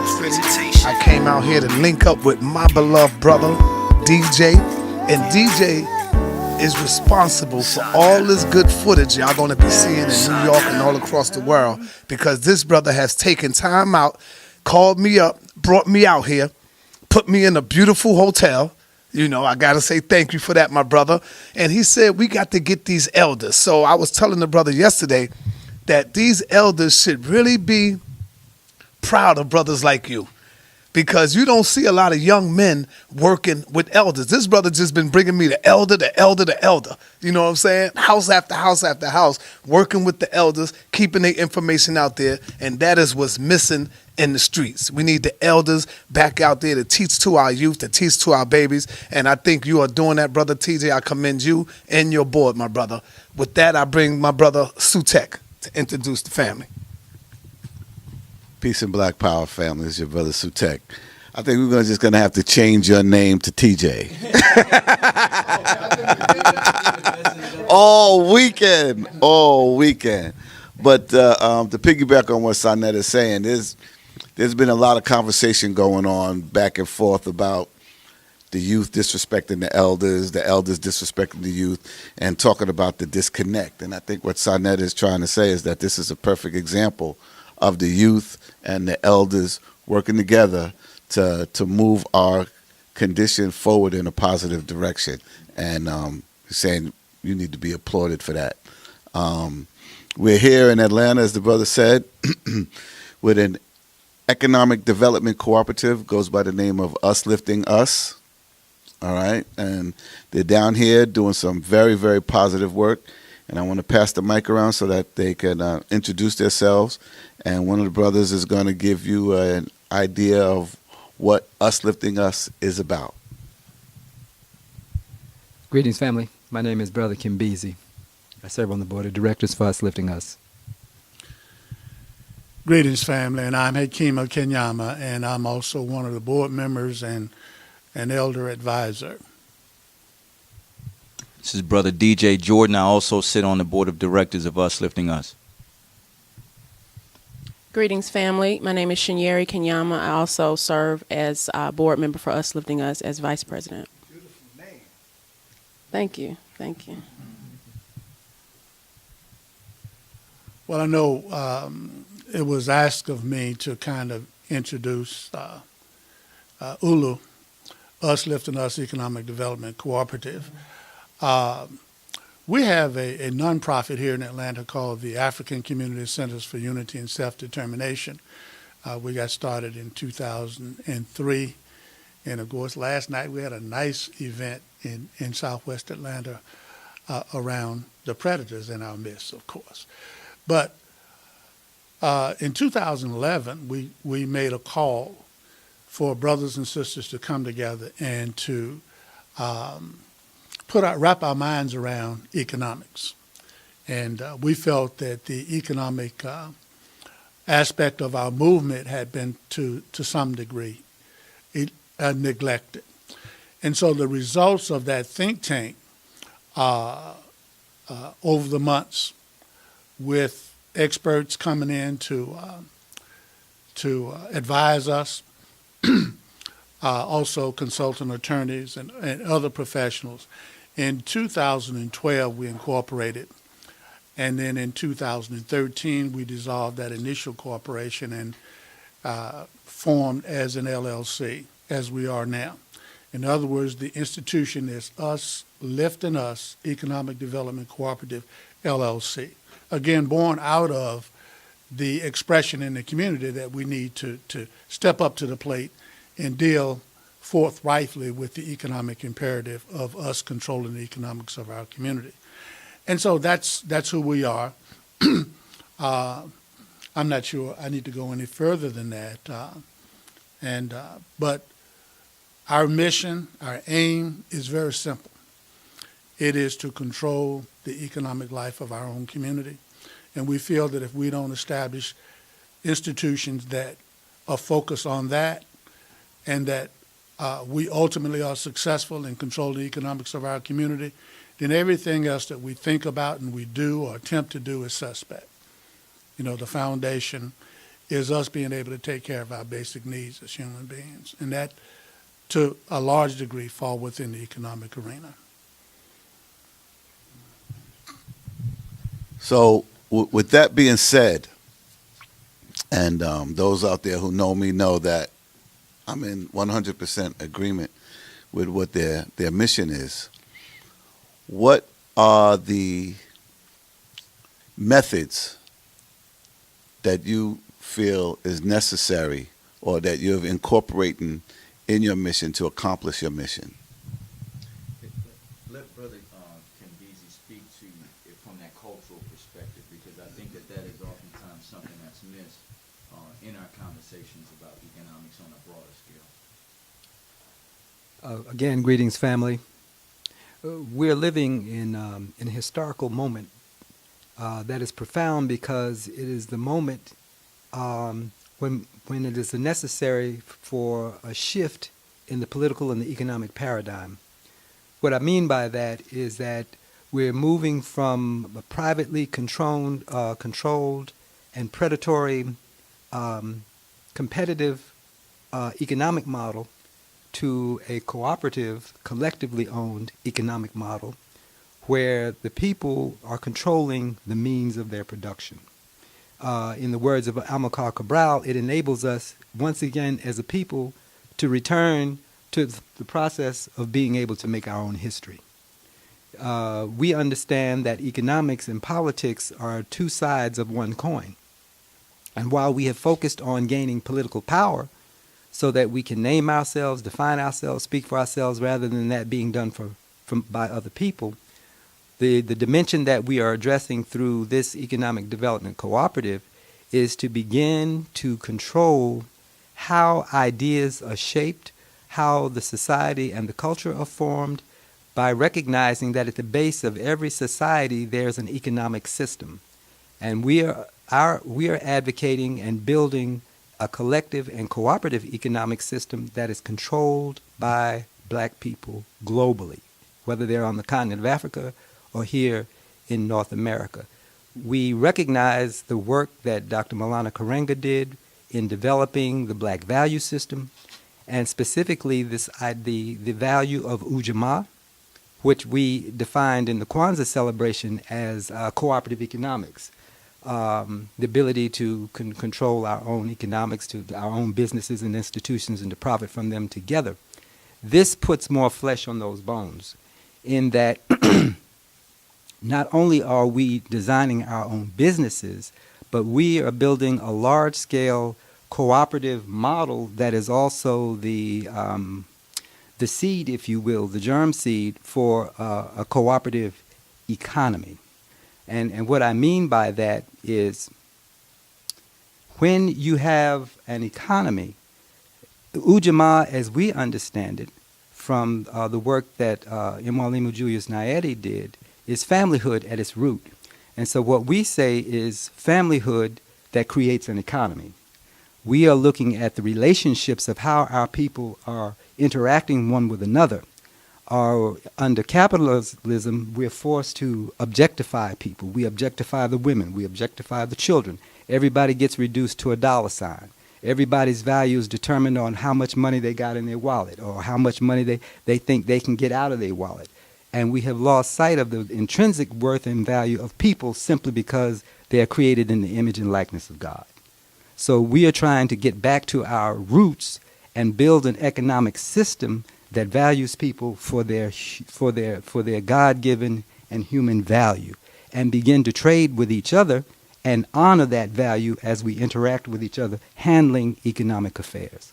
City. I came out here to link up with my beloved brother, DJ. And DJ is responsible for all this good footage y'all gonna be seeing in New York and all across the world, because this brother has taken time out, called me up, brought me out here, put me in a beautiful hotel. You know, I gotta say thank you for that, my brother. And he said we got to get these elders. So I was telling the brother yesterday that these elders should really be proud of brothers like you, because you don't see a lot of young men working with elders. This brother just been bringing me the elder, the elder, the elder. You know what I'm saying? House after house after house, working with the elders, keeping their information out there, and that is what's missing in the streets. We need the elders back out there to teach to our youth, to teach to our babies, and I think you are doing that, brother TJ. I commend you and your board, my brother. With that, I bring my brother Sutek to introduce the family. Peace and Black Power, family. This is your brother Sutek. I think we're just going to have to change your name to TJ. All weekend. But to piggyback on what Sonette is saying, there's been a lot of conversation going on back and forth about the youth disrespecting the elders disrespecting the youth, and talking about the disconnect. And I think what Sonette is trying to say is that this is a perfect example of the youth and the elders working together to move our condition forward in a positive direction. And saying you need to be applauded for that. We're here in Atlanta, as the brother said, with an economic development cooperative, goes by the name of UsLiftingUs. All right, and they're down here doing some very, very positive work. And I want to pass the mic around so that they can introduce themselves. And one of the brothers is going to give you an idea of what UsLiftingUs is about. Greetings, family. My name is Brother Kimbizi. I serve on the board of directors for UsLiftingUs. Greetings, family, and I'm Hekima Kenyama, and I'm also one of the board members and an elder advisor. This is Brother DJ Jordan. I also sit on the board of directors of UsLiftingUs. Greetings, family. My name is Shinyeri Kenyama. I also serve as a board member for UsLiftingUs as vice president. Beautiful name. Thank you. Thank you. Well, I know it was asked of me to kind of introduce ULU, UsLiftingUs Economic Development Cooperative. We have a nonprofit here in Atlanta called the African Community Centers for Unity and Self-Determination. We got started in 2003. And of course, last night we had a nice event in Southwest Atlanta around the predators in our midst, of course. But in 2011, we made a call for brothers and sisters to come together and to wrap our minds around economics. And we felt that the economic aspect of our movement had been, to some degree, neglected. And so the results of that think tank over the months, with experts coming in to advise us, also consultant attorneys and other professionals. In 2012, we incorporated, and then in 2013, we dissolved that initial corporation and formed as an LLC, as we are now. In other words, the institution is UsLiftingUs Economic Development Cooperative, LLC. Again, born out of the expression in the community that we need to step up to the plate and deal forthrightly with the economic imperative of us controlling the economics of our community. And so that's who we are. I'm not sure I need to go any further than that. But our mission, our aim is very simple. It is to control the economic life of our own community. And we feel that if we don't establish institutions that are focused on that, and that we ultimately are successful in controlling the economics of our community, then everything else that we think about and we do or attempt to do is suspect. You know, the foundation is us being able to take care of our basic needs as human beings. And that, to a large degree, fall within the economic arena. So with that being said, and those out there who know me know that I'm in 100% agreement with what their mission is. What are the methods that you feel is necessary or that you're incorporating in your mission to accomplish your mission? Let Brother Kimbezi speak to it from that cultural perspective, because I think that is oftentimes something that's missed in our conversations about economics on a broader scale. Again, greetings, family. We're living in a historical moment that is profound, because it is the moment when it is necessary for a shift in the political and the economic paradigm. What I mean by that is that we're moving from a privately controlled and predatory competitive economic model to a cooperative, collectively owned economic model where the people are controlling the means of their production. In the words of Amilcar Cabral, it enables us, once again, as a people, to return to the process of being able to make our own history. We understand that economics and politics are two sides of one coin. And while we have focused on gaining political power so that we can name ourselves, define ourselves, speak for ourselves, rather than that being done by other people, the dimension that we are addressing through this economic development cooperative is to begin to control how ideas are shaped, how the society and the culture are formed, by recognizing that at the base of every society there's an economic system. And we are advocating and building a collective and cooperative economic system that is controlled by black people globally, whether they're on the continent of Africa or here in North America. We recognize the work that Dr. Maulana Karenga did in developing the black value system, and specifically the value of Ujamaa, which we defined in the Kwanzaa celebration as cooperative economics. The ability to control our own economics, to our own businesses and institutions, and to profit from them together. This puts more flesh on those bones, in that not only are we designing our own businesses, but we are building a large-scale cooperative model that is also the seed, if you will, the germ seed for a cooperative economy. And what I mean by that is, when you have an economy, Ujamaa, as we understand it, from the work that Mwalimu Julius Nyerere did, is familyhood at its root. And so what we say is familyhood that creates an economy. We are looking at the relationships of how our people are interacting one with another. Under capitalism, we're forced to objectify people. We objectify the women. We objectify the children. Everybody gets reduced to a dollar sign. Everybody's value is determined on how much money they got in their wallet, or how much money they think they can get out of their wallet. And we have lost sight of the intrinsic worth and value of people simply because they are created in the image and likeness of God. So we are trying to get back to our roots and build an economic system that values people for their God-given and human value, and begin to trade with each other and honor that value as we interact with each other, handling economic affairs.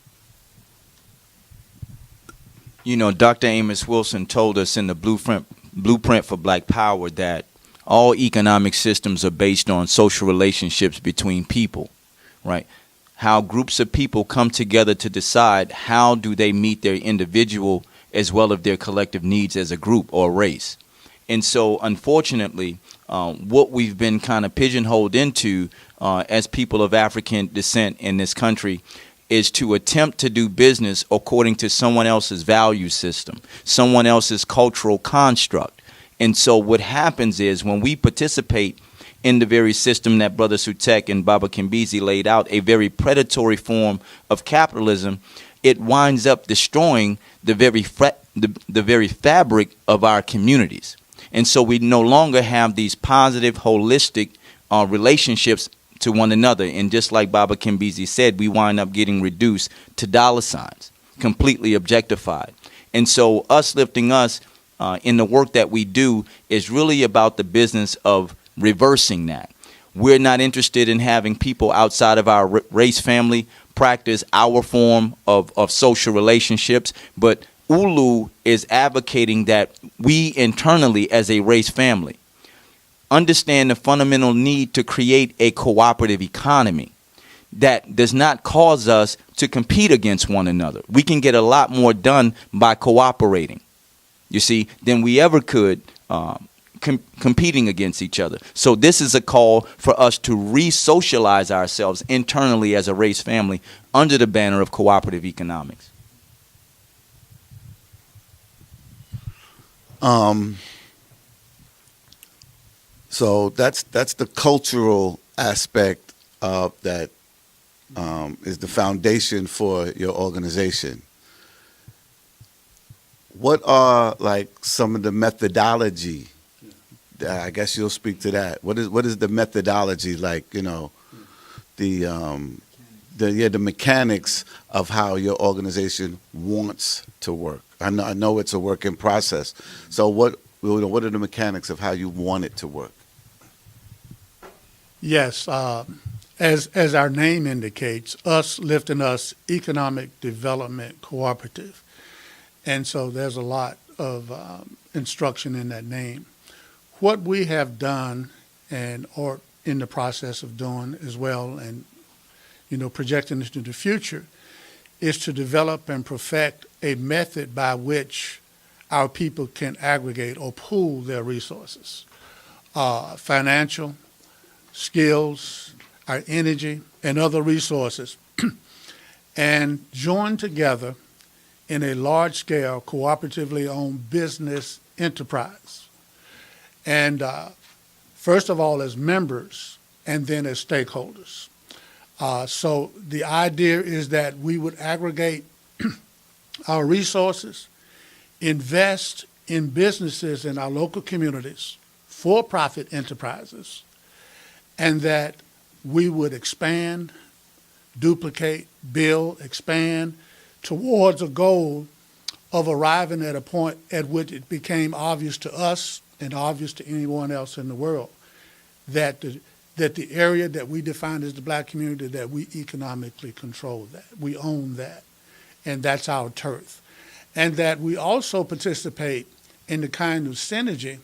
You know, Dr. Amos Wilson told us in the Blueprint for Black Power that all economic systems are based on social relationships between people, right? How groups of people come together to decide how do they meet their individual as well as their collective needs as a group or race. And so, unfortunately, what we've been kind of pigeonholed into as people of African descent in this country is to attempt to do business according to someone else's value system, someone else's cultural construct. And so what happens is, when we participate in the very system that Brother Sutek and Baba Kimbizi laid out, a very predatory form of capitalism, it winds up destroying the very fabric of our communities. And so we no longer have these positive, holistic relationships to one another. And just like Baba Kimbizi said, we wind up getting reduced to dollar signs, completely objectified. And so UsLiftingUs, in the work that we do, is really about the business of reversing that. We're not interested in having people outside of our race family practice our form of social relationships, but ULU is advocating that we internally as a race family understand the fundamental need to create a cooperative economy that does not cause us to compete against one another. We can get a lot more done by cooperating, you see, than we ever could competing against each other. So this is a call for us to re-socialize ourselves internally as a race family under the banner of cooperative economics. So that's the cultural aspect of that is the foundation for your organization. What are like some of the methodology? I guess you'll speak to that. What is the methodology like? You know, the mechanics of how your organization wants to work. I know it's a work in process. So what are the mechanics of how you want it to work? Yes, as our name indicates, UsLiftingUs Economic Development Cooperative. And so there's a lot of instruction in that name. What we have done or in the process of doing as well, and projecting into the future, is to develop and perfect a method by which our people can aggregate or pool their resources, financial, skills, our energy, and other resources, and join together in a large-scale, cooperatively owned business enterprise. And first of all, as members, and then as stakeholders. So the idea is that we would aggregate our resources, invest in businesses in our local communities, for-profit enterprises, and that we would expand, duplicate, build, expand towards a goal of arriving at a point at which it became obvious to us and obvious to anyone else in the world that the area that we define as the black community, that we economically control that, we own that, and that's our turf. And that we also participate in the kind of synergy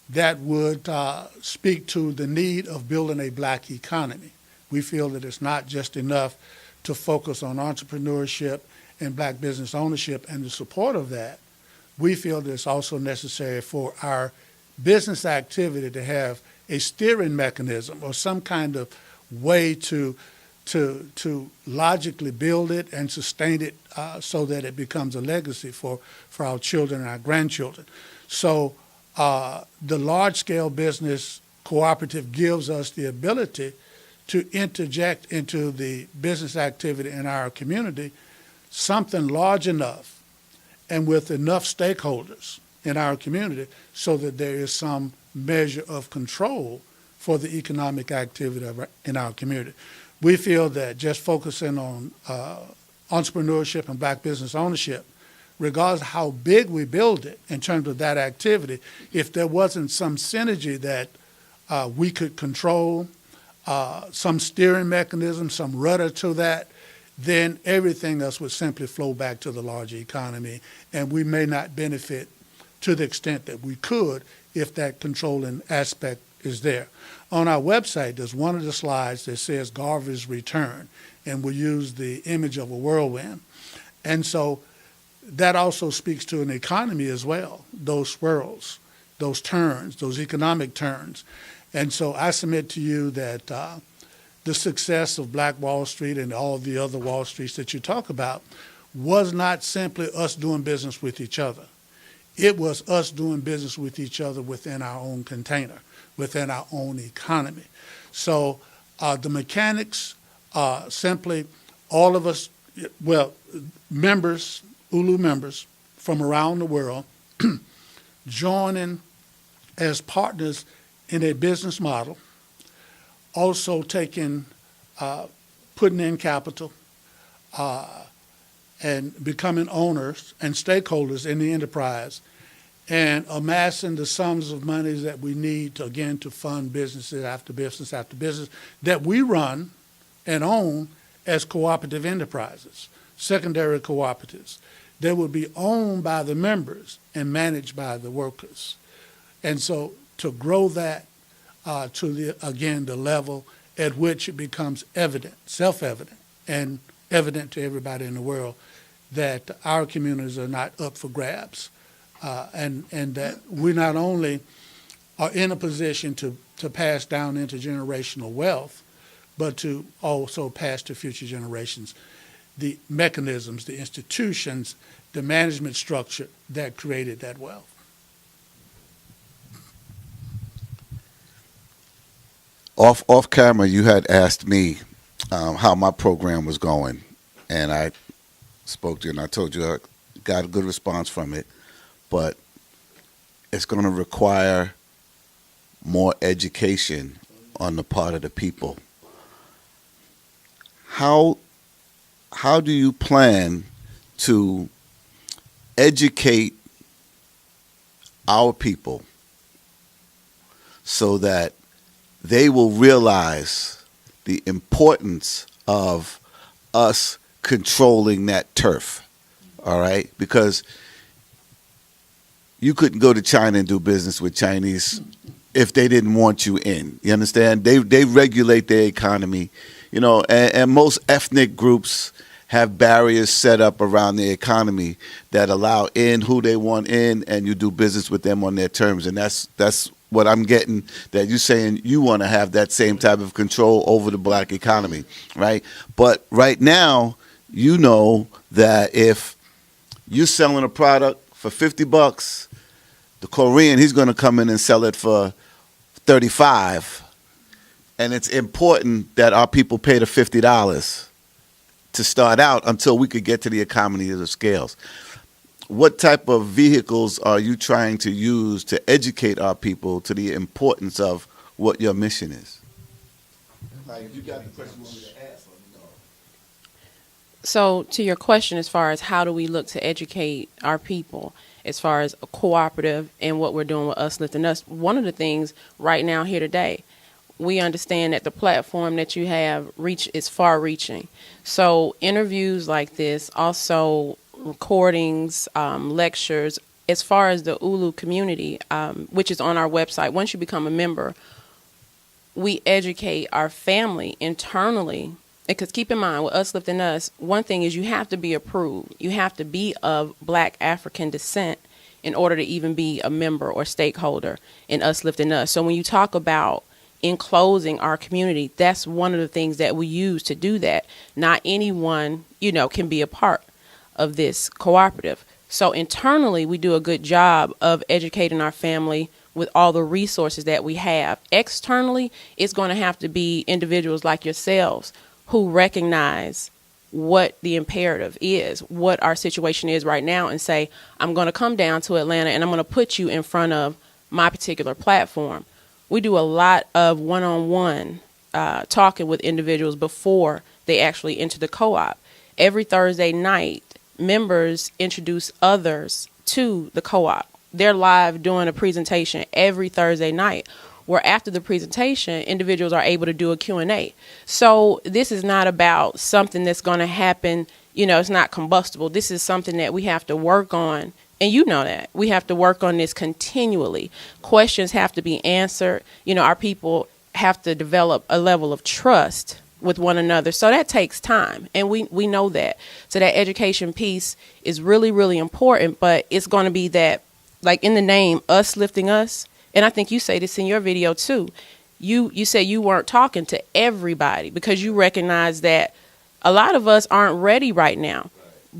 that would speak to the need of building a black economy. We feel that it's not just enough to focus on entrepreneurship and black business ownership and the support of that. We feel that it's also necessary for our business activity to have a steering mechanism or some kind of way to logically build it and sustain it so that it becomes a legacy for our children and our grandchildren. So the large-scale business cooperative gives us the ability to interject into the business activity in our community something large enough and with enough stakeholders in our community so that there is some measure of control for the economic activity in our community. We feel that just focusing on entrepreneurship and black business ownership, regardless of how big we build it in terms of that activity, if there wasn't some synergy that we could control, some steering mechanism, some rudder to that, then everything else would simply flow back to the larger economy, and we may not benefit to the extent that we could if that controlling aspect is there. On our website, there's one of the slides that says Garvey's return, and we use the image of a whirlwind. And so that also speaks to an economy as well, those swirls, those turns, those economic turns. And so I submit to you that the success of Black Wall Street and all the other Wall Streets that you talk about was not simply us doing business with each other. It was us doing business with each other within our own container. within our own economy. So the mechanics are simply all of us, members, ULU members from around the world joining as partners in a business model, also putting in capital, and becoming owners and stakeholders in the enterprise, and amassing the sums of monies that we need to fund businesses after business after business that we run and own as cooperative enterprises, secondary cooperatives. They will be owned by the members and managed by the workers. And so to grow that to the level at which it becomes evident, self-evident, and evident to everybody in the world that our communities are not up for grabs, and that we not only are in a position to pass down intergenerational wealth, but to also pass to future generations the mechanisms, the institutions, the management structure that created that wealth. Off camera, you had asked me how my program was going, and I spoke to you, and I told you I got a good response from it, but it's going to require more education on the part of the people. How do you plan to educate our people so that they will realize the importance of us controlling that turf, all right? Because you couldn't go to China and do business with Chinese if they didn't want you in. You understand? They regulate their economy, you know, and most ethnic groups have barriers set up around their economy that allow in who they want in, and you do business with them on their terms. And that's what I'm getting, that you're saying you want to have that same type of control over the black economy, right? But right now, you know that if you're selling a product for $50, the Korean, he's going to come in and sell it for $35. And it's important that our people pay the $50 to start out until we could get to the economy of scales. What type of vehicles are you trying to use to educate our people to the importance of what your mission is? Like, if you got a question you want me to ask, let me know. So to your question, as far as how do we look to educate our people, as far as a cooperative and what we're doing with UsLiftingUs, one of the things right now here today, we understand that the platform that you have is far-reaching. So interviews like this, also recordings, lectures, as far as the ULU community, which is on our website. Once you become a member, we educate our family internally. Because keep in mind, with UsLiftingUs, one thing is you have to be approved. You have to be of Black African descent in order to even be a member or stakeholder in UsLiftingUs. So when you talk about enclosing our community, that's one of the things that we use to do that. Not anyone, can be a part of this cooperative. So internally, we do a good job of educating our family with all the resources that we have. Externally, it's going to have to be individuals like yourselves who recognize what the imperative is, what our situation is right now, and say, I'm going to come down to Atlanta and I'm going to put you in front of my particular platform. We do a lot of one-on-one talking with individuals before they actually enter the co-op. Every Thursday night, members introduce others to the co-op. They're live doing a presentation every Thursday night, where after the presentation, individuals are able to do a Q&A. So this is not about something that's going to happen, it's not combustible. This is something that we have to work on. And you know that. We have to work on this continually. Questions have to be answered. Our people have to develop a level of trust with one another. So that takes time. And we know that. So that education piece is really, really important. But it's going to be that, like in the name, Us Lifting Us. And I think you say this in your video too. You say you weren't talking to everybody because you recognize that a lot of us aren't ready right now.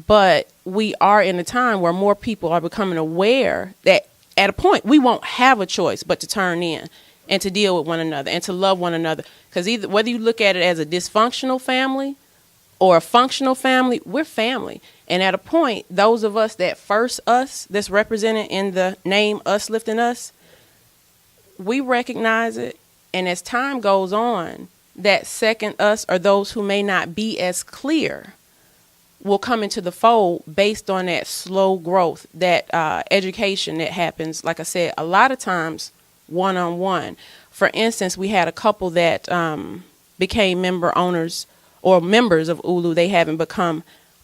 But we are in a time where more people are becoming aware that at a point we won't have a choice but to turn in and to deal with one another and to love one another. Because either whether you look at it as a dysfunctional family or a functional family, we're family. And at a point, those of us that first us, that's represented in the name Us Lifting Us, we recognize it. And as time goes on, that second us, or those who may not be as clear, will come into the fold based on that slow growth, that education that happens, like I said, a lot of times one-on-one. For instance, we had a couple that became member owners or members of ULU. They haven't become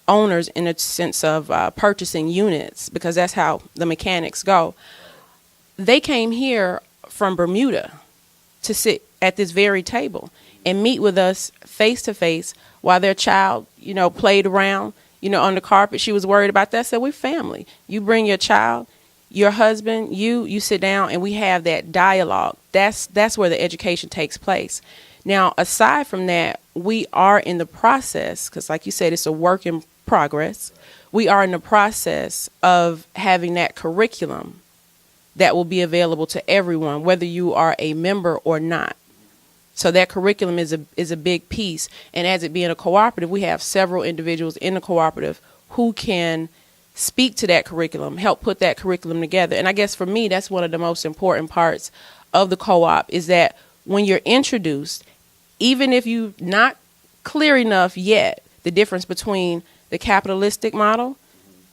owners in a sense of purchasing units, because that's how the mechanics go. They came here from Bermuda to sit at this very table and meet with us face to face while their child, played around, on the carpet. She was worried about that. I said, we're family. You bring your child, your husband, you sit down, and we have that dialogue. That's where the education takes place. Now, aside from that, we are in the process, because like you said, it's a work in progress. We are in the process of having that curriculum that will be available to everyone, whether you are a member or not. So that curriculum is a big piece. And as it being a cooperative, we have several individuals in the cooperative who can speak to that curriculum, help put that curriculum together. And I guess for me, that's one of the most important parts of the co-op, is that when you're introduced, even if you're not clear enough yet, the difference between the capitalistic model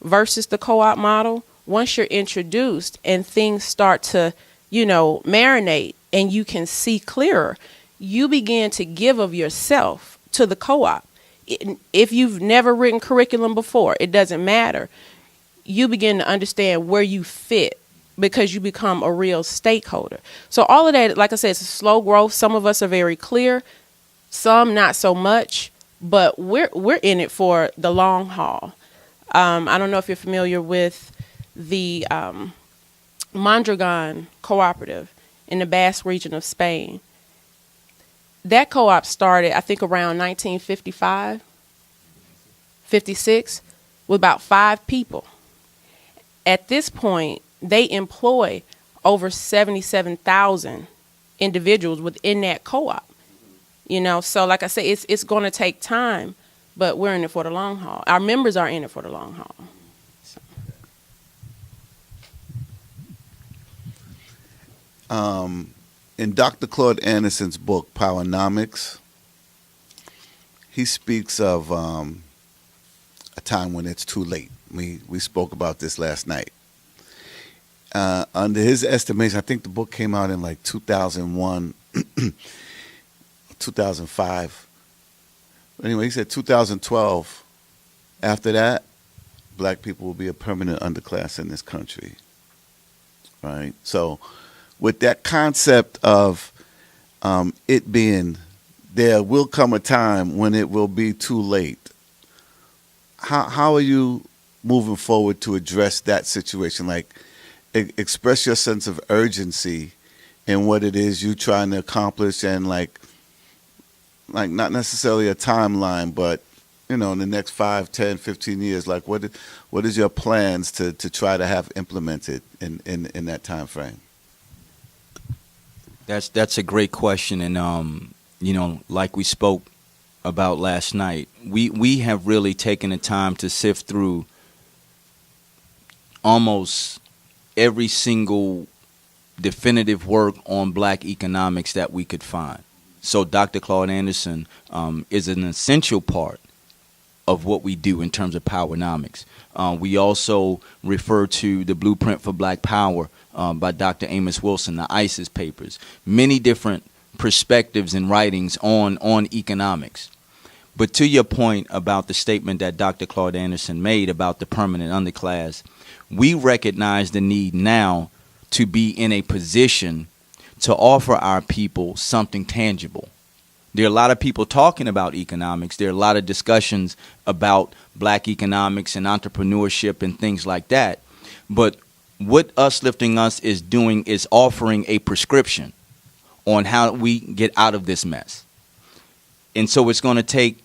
versus the co-op model, once you're introduced and things start to, marinate and you can see clearer, you begin to give of yourself to the co-op. If you've never written curriculum before, it doesn't matter. You begin to understand where you fit because you become a real stakeholder. So all of that, like I said, it's a slow growth. Some of us are very clear, some not so much, but we're in it for the long haul. I don't know if you're familiar with the Mondragon Cooperative in the Basque region of Spain. That co-op started, I think, around 1955, 56, with about 5 people. At this point, they employ over 77,000 individuals within that co-op. So like I said, it's going to take time, but we're in it for the long haul. Our members are in it for the long haul. So. In Dr. Claude Anderson's book, Powernomics, he speaks of a time when it's too late. We spoke about this last night. Under his estimation, I think the book came out in like 2001, 2005. Anyway, he said 2012, after that, black people will be a permanent underclass in this country. Right? So with that concept of it being, there will come a time when it will be too late. How are you moving forward to address that situation? Like, express your sense of urgency in what it is you're trying to accomplish, and like not necessarily a timeline, but in the next 5, 10, 15 years, like what is your plans to try to have implemented in that time frame? That's a great question, and like we spoke about last night, we have really taken the time to sift through almost every single definitive work on black economics that we could find. So Dr. Claude Anderson is an essential part of what we do in terms of Powernomics. We also refer to the Blueprint for Black Power by Dr. Amos Wilson, the ISIS papers, many different perspectives and writings on economics. But to your point about the statement that Dr. Claude Anderson made about the permanent underclass, we recognize the need now to be in a position to offer our people something tangible. There are a lot of people talking about economics. There are a lot of discussions about black economics and entrepreneurship and things like that. But what Us Lifting Us is doing is offering a prescription on how we get out of this mess. And so it's going to take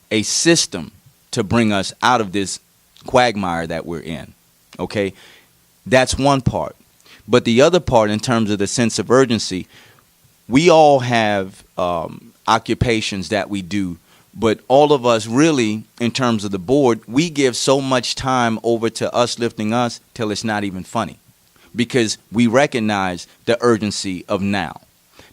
a system to bring us out of this quagmire that we're in. Okay? That's one part. But the other part, in terms of the sense of urgency, we all have occupations that we do, but all of us really, in terms of the board, we give so much time over to Us Lifting Us till it's not even funny, because we recognize the urgency of now.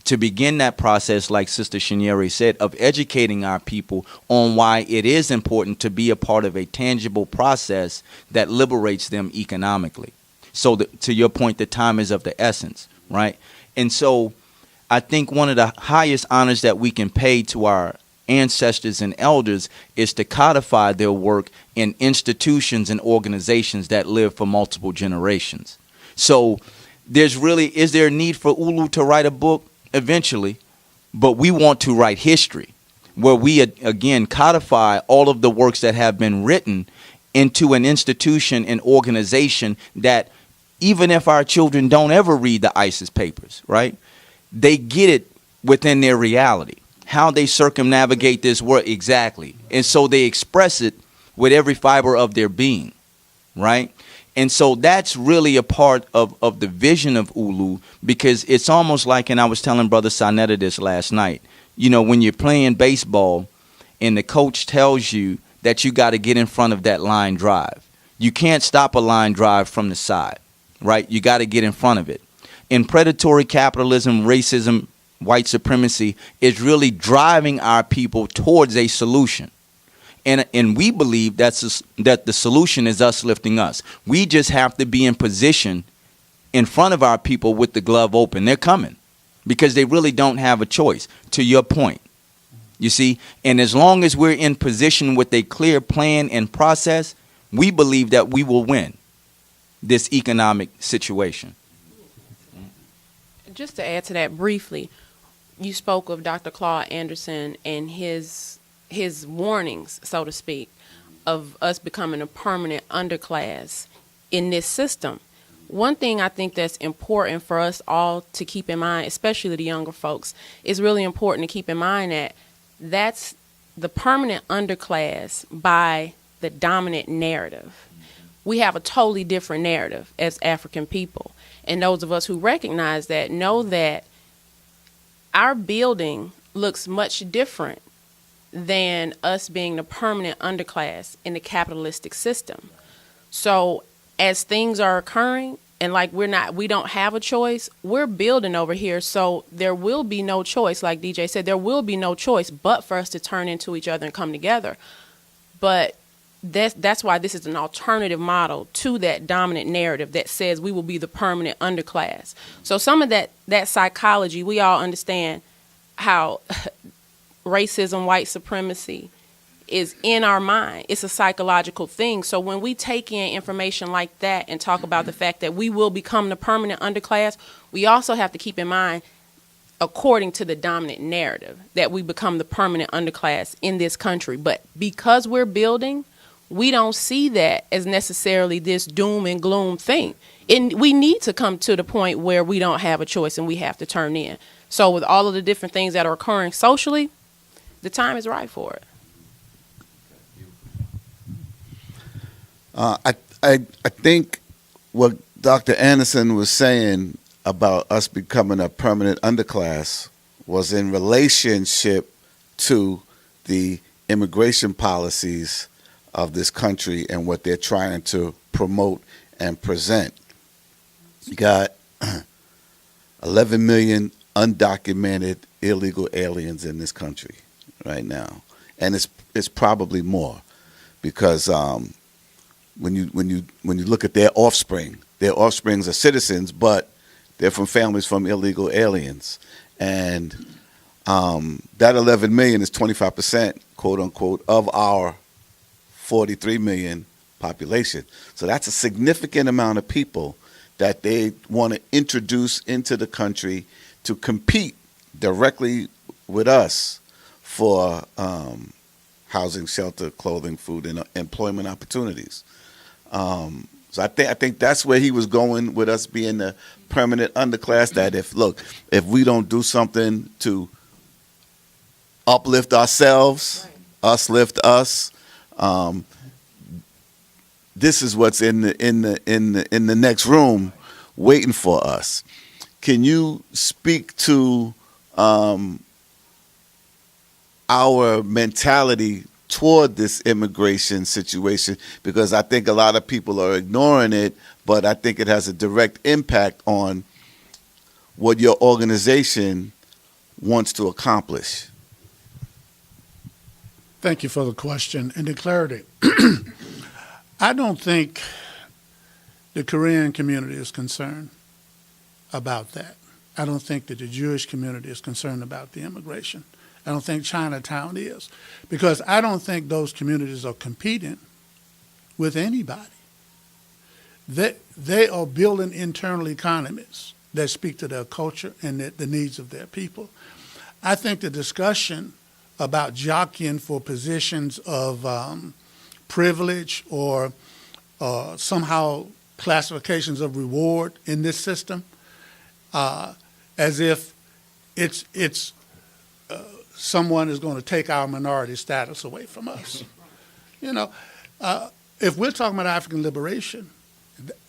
To begin that process, like Sister Shanieri said, of educating our people on why it is important to be a part of a tangible process that liberates them economically. So to your point, the time is of the essence, right? And so I think one of the highest honors that we can pay to our ancestors and elders is to codify their work in institutions and organizations that live for multiple generations. So is there a need for Ulu to write a book? Eventually, but we want to write history where we again codify all of the works that have been written into an institution and organization that even if our children don't ever read the ISIS papers, right, they get it within their reality, how they circumnavigate this world exactly. And so they express it with every fiber of their being, right? And so that's really a part of the vision of Ulu, because it's almost like, and I was telling Brother Sanetta this last night, you know, when you're playing baseball and the coach tells you that you got to get in front of that line drive. You can't stop a line drive from the side, right? You got to get in front of it. In predatory capitalism, racism, white supremacy is really driving our people towards a solution. And we believe that the solution is us lifting us. We just have to be in position in front of our people with the glove open. They're coming because they really don't have a choice, to your point. You see? And as long as we're in position with a clear plan and process, we believe that we will win this economic situation. Just to add to that briefly, you spoke of Dr. Claude Anderson and his warnings, so to speak, of us becoming a permanent underclass in this system. One thing I think that's important for us all to keep in mind, especially the younger folks, is really important to keep in mind that that's the permanent underclass by the dominant narrative. We have a totally different narrative as African people. And those of us who recognize that know that our building looks much different than us being the permanent underclass in the capitalistic system. So as things are occurring, and like we don't have a choice, we're building over here. So there will be no choice, like DJ said, there will be no choice but for us to turn into each other and come together. But that's why this is an alternative model to that dominant narrative that says we will be the permanent underclass. So some of that psychology, we all understand how racism, white supremacy is in our mind. It's a psychological thing. So when we take in information like that and talk about the fact that we will become the permanent underclass, we also have to keep in mind, according to the dominant narrative, that we become the permanent underclass in this country. But because we're building, we don't see that as necessarily this doom and gloom thing. And we need to come to the point where we don't have a choice and we have to turn in. So with all of the different things that are occurring socially, the time is right for it. I think what Dr. Anderson was saying about us becoming a permanent underclass was in relationship to the immigration policies of this country and what they're trying to promote and present. You got 11 million undocumented illegal aliens in this country right now, and it's probably more, because when you look at their offspring are citizens, but they're from families from illegal aliens, and that 11 million is 25%, quote unquote, of our 43 million population. So that's a significant amount of people that they want to introduce into the country to compete directly with us for housing, shelter, clothing, food, and employment opportunities. So I think that's where he was going with us being the permanent underclass, that if we don't do something to uplift ourselves, us lift us, this is what's in the next room waiting for us. Can you speak to our mentality toward this immigration situation, because I think a lot of people are ignoring it, but I think it has a direct impact on what your organization wants to accomplish. Thank you for the question and the clarity. I don't think the Korean community is concerned about that. I don't think that the Jewish community is concerned about the immigration. I don't think Chinatown is, because I don't think those communities are competing with anybody. They are building internal economies that speak to their culture and the needs of their people. I think the discussion about jockeying for positions of privilege or somehow classifications of reward in this system, as if it's someone is going to take our minority status away from us. You know, if we're talking about African liberation,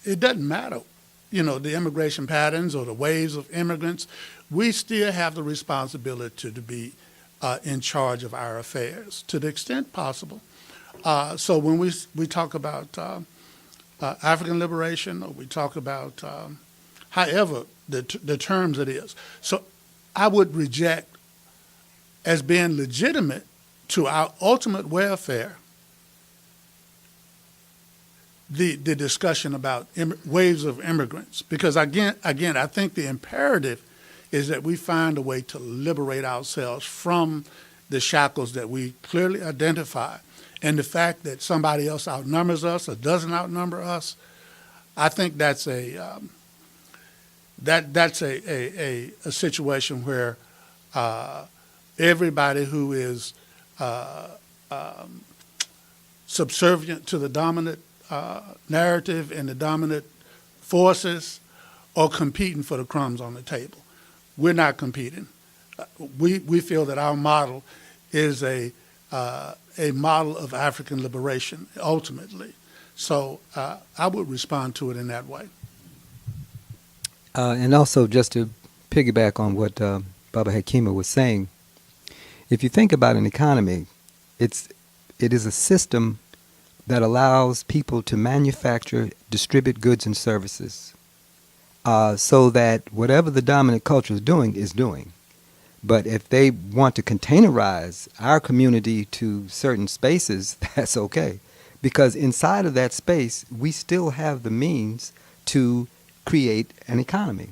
it doesn't matter, you know, the immigration patterns or the waves of immigrants. We still have the responsibility to be in charge of our affairs to the extent possible. So when we talk about African liberation, or we talk about however the terms it is, so I would reject as being legitimate to our ultimate welfare the discussion about waves of immigrants, because again, I think the imperative is that we find a way to liberate ourselves from the shackles that we clearly identify. And the fact that somebody else outnumbers us or doesn't outnumber us, I think that's a situation where everybody who is subservient to the dominant narrative and the dominant forces are competing for the crumbs on the table. We're not competing. We feel that our model is a model of African liberation, ultimately. So I would respond to it in that way. And also, just to piggyback on what Baba Hakima was saying, if you think about an economy, it is a system that allows people to manufacture, distribute goods and services, so that whatever the dominant culture is doing. But if they want to containerize our community to certain spaces, that's okay. Because inside of that space, we still have the means to create an economy.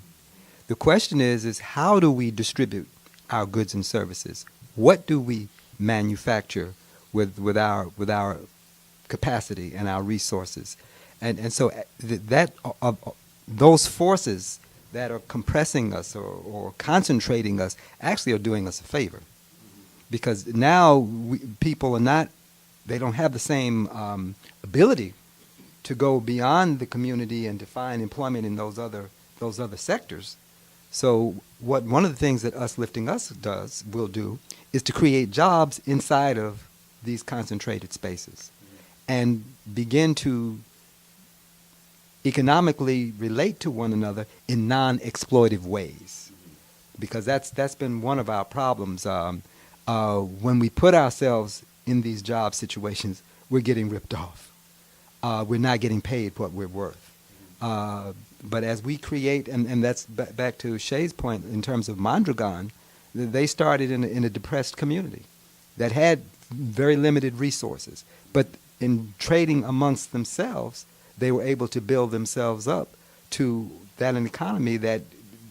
The question is how do we distribute our goods and services? What do we manufacture with our capacity and our resources? And so that those forces that are compressing us or concentrating us actually are doing us a favor, because now people they don't have the same ability to go beyond the community and to find employment in those other sectors. So one of the things that UsLiftingUs will do is to create jobs inside of these concentrated spaces and begin to economically relate to one another in non-exploitive ways, because that's been one of our problems. When we put ourselves in these job situations, we're getting ripped off. We're not getting paid what we're worth. But as we create, and that's back to Shay's point in terms of Mondragon, they started in a depressed community that had very limited resources. But in trading amongst themselves, they were able to build themselves up to an economy that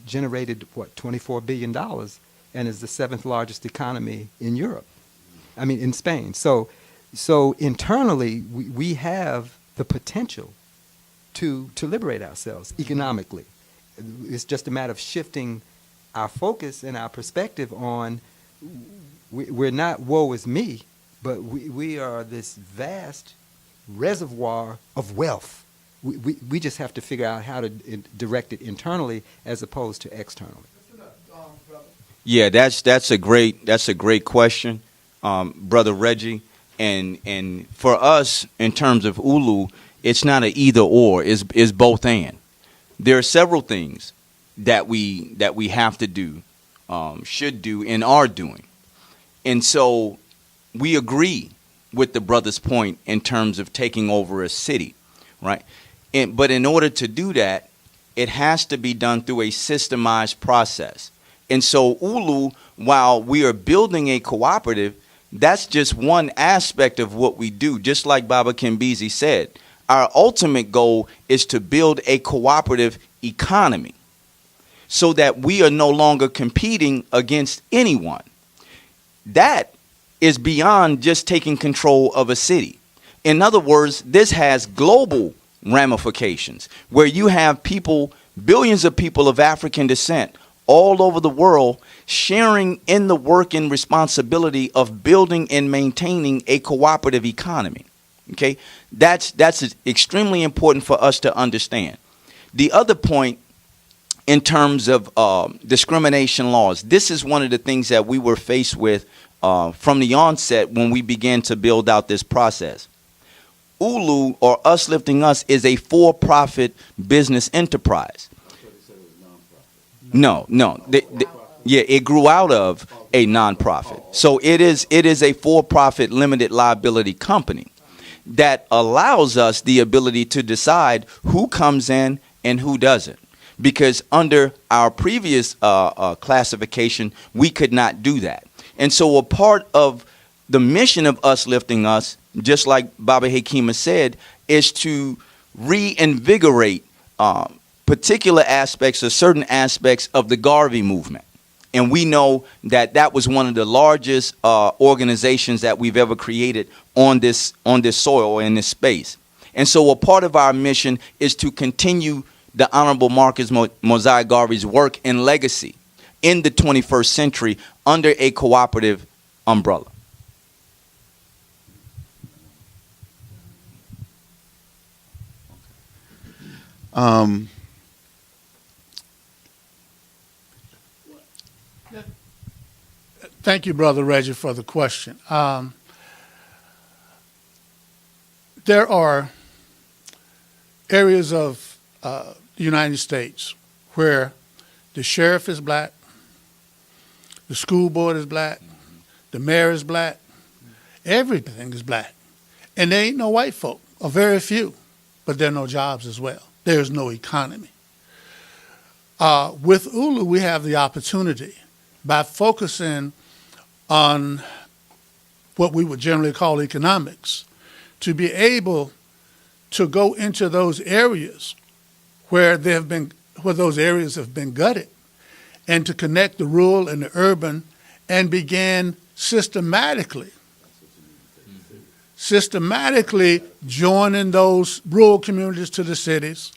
generated, $24 billion, and is the 7th largest economy in Europe. I mean, in Spain. So internally, we have the potential to liberate ourselves economically. It's just a matter of shifting our focus and our perspective on, we're not woe is me, but we are this vast reservoir of wealth. We just have to figure out how to direct it internally as opposed to externally. Yeah, that's a great question, Brother Reggie. And for us, in terms of ULU, it's not an either or. It's both and. There are several things that we have to do should do and are doing. And so we agree with the brother's point in terms of taking over a city, right? But in order to do that, it has to be done through a systemized process. And so ULU, while we are building a cooperative, that's just one aspect of what we do. Just like Baba Kimbizi said, our ultimate goal is to build a cooperative economy so that we are no longer competing against anyone. That is beyond just taking control of a city. In other words, this has global ramifications where you have people, billions of people of African descent all over the world sharing in the work and responsibility of building and maintaining a cooperative economy. Okay, that's extremely important for us to understand. The other point in terms of discrimination laws, this is one of the things that we were faced with from the onset when we began to build out this process. ULU, or UsLiftingUs, is a for-profit business enterprise. No. Yeah, it grew out of a nonprofit. So it is a for-profit limited liability company that allows us the ability to decide who comes in and who doesn't. Because under our previous classification, we could not do that. And so a part of the mission of UsLiftingUs, just like Baba Hakima said, is to reinvigorate particular aspects or certain aspects of the Garvey movement. And we know that that was one of the largest organizations that we've ever created on this soil, in this space. And so a part of our mission is to continue the Honorable Marcus Mosiah Garvey's work and legacy in the 21st century under a cooperative umbrella. Thank you, Brother Reggie, for the question. There are areas of the United States where the sheriff is black, the school board is black, the mayor is black, everything is black. And there ain't no white folk, or very few, but there are no jobs as well. There's no economy. With ULU, we have the opportunity, by focusing on what we would generally call economics, to be able to go into those areas where those areas have been gutted, and to connect the rural and the urban and begin systematically joining those rural communities to the cities.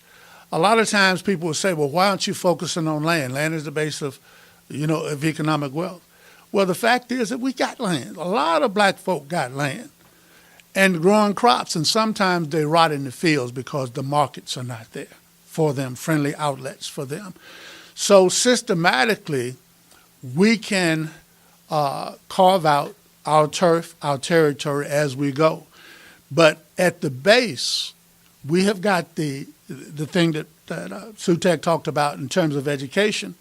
A lot of times people will say, well, why aren't you focusing on land? Land is the base of economic wealth. Well, the fact is that we got land. A lot of black folk got land and growing crops, and sometimes they rot in the fields because the markets are not there for them, friendly outlets for them. So systematically, we can carve out our turf, our territory as we go. But at the base, we have got the thing that Sutek talked about in terms of education.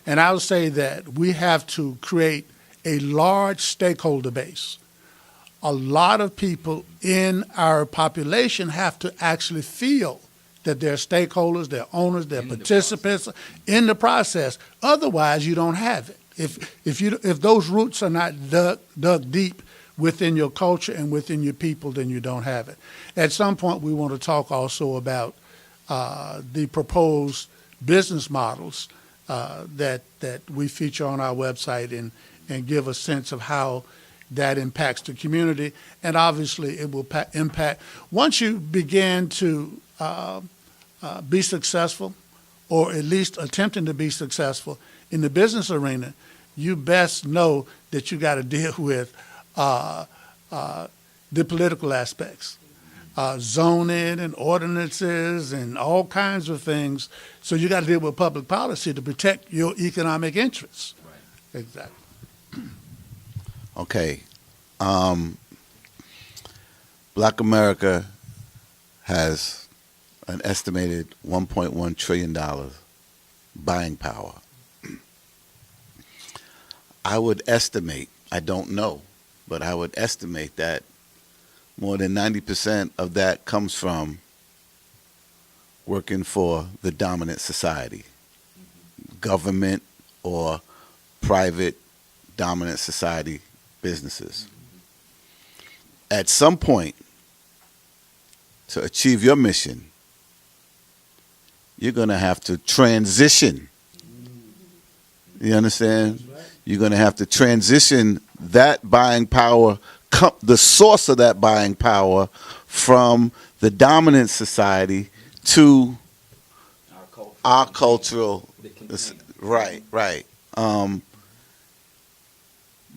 And I would say that we have to create a large stakeholder base. A lot of people in our population have to actually feel that they're stakeholders, they're owners, they're participants in the process. Otherwise, you don't have it. If those roots are not dug deep within your culture and within your people, then you don't have it. At some point, we want to talk also about the proposed business models that we feature on our website and give a sense of how that impacts the community. And obviously, it will impact. Once you begin to be successful, or at least attempting to be successful in the business arena, you best know that you got to deal with the political aspects, zoning and ordinances and all kinds of things. So you got to deal with public policy to protect your economic interests. Right. Exactly. Okay. Black America has an estimated $1.1 trillion buying power. I would estimate, I don't know, but I would estimate that more than 90% of that comes from working for the dominant society, government or private dominant society businesses. At some point, to achieve your mission, you're going to have to transition. You understand? You're going to have to transition that buying power, the source of that buying power, from the dominant society to our cultural. Right.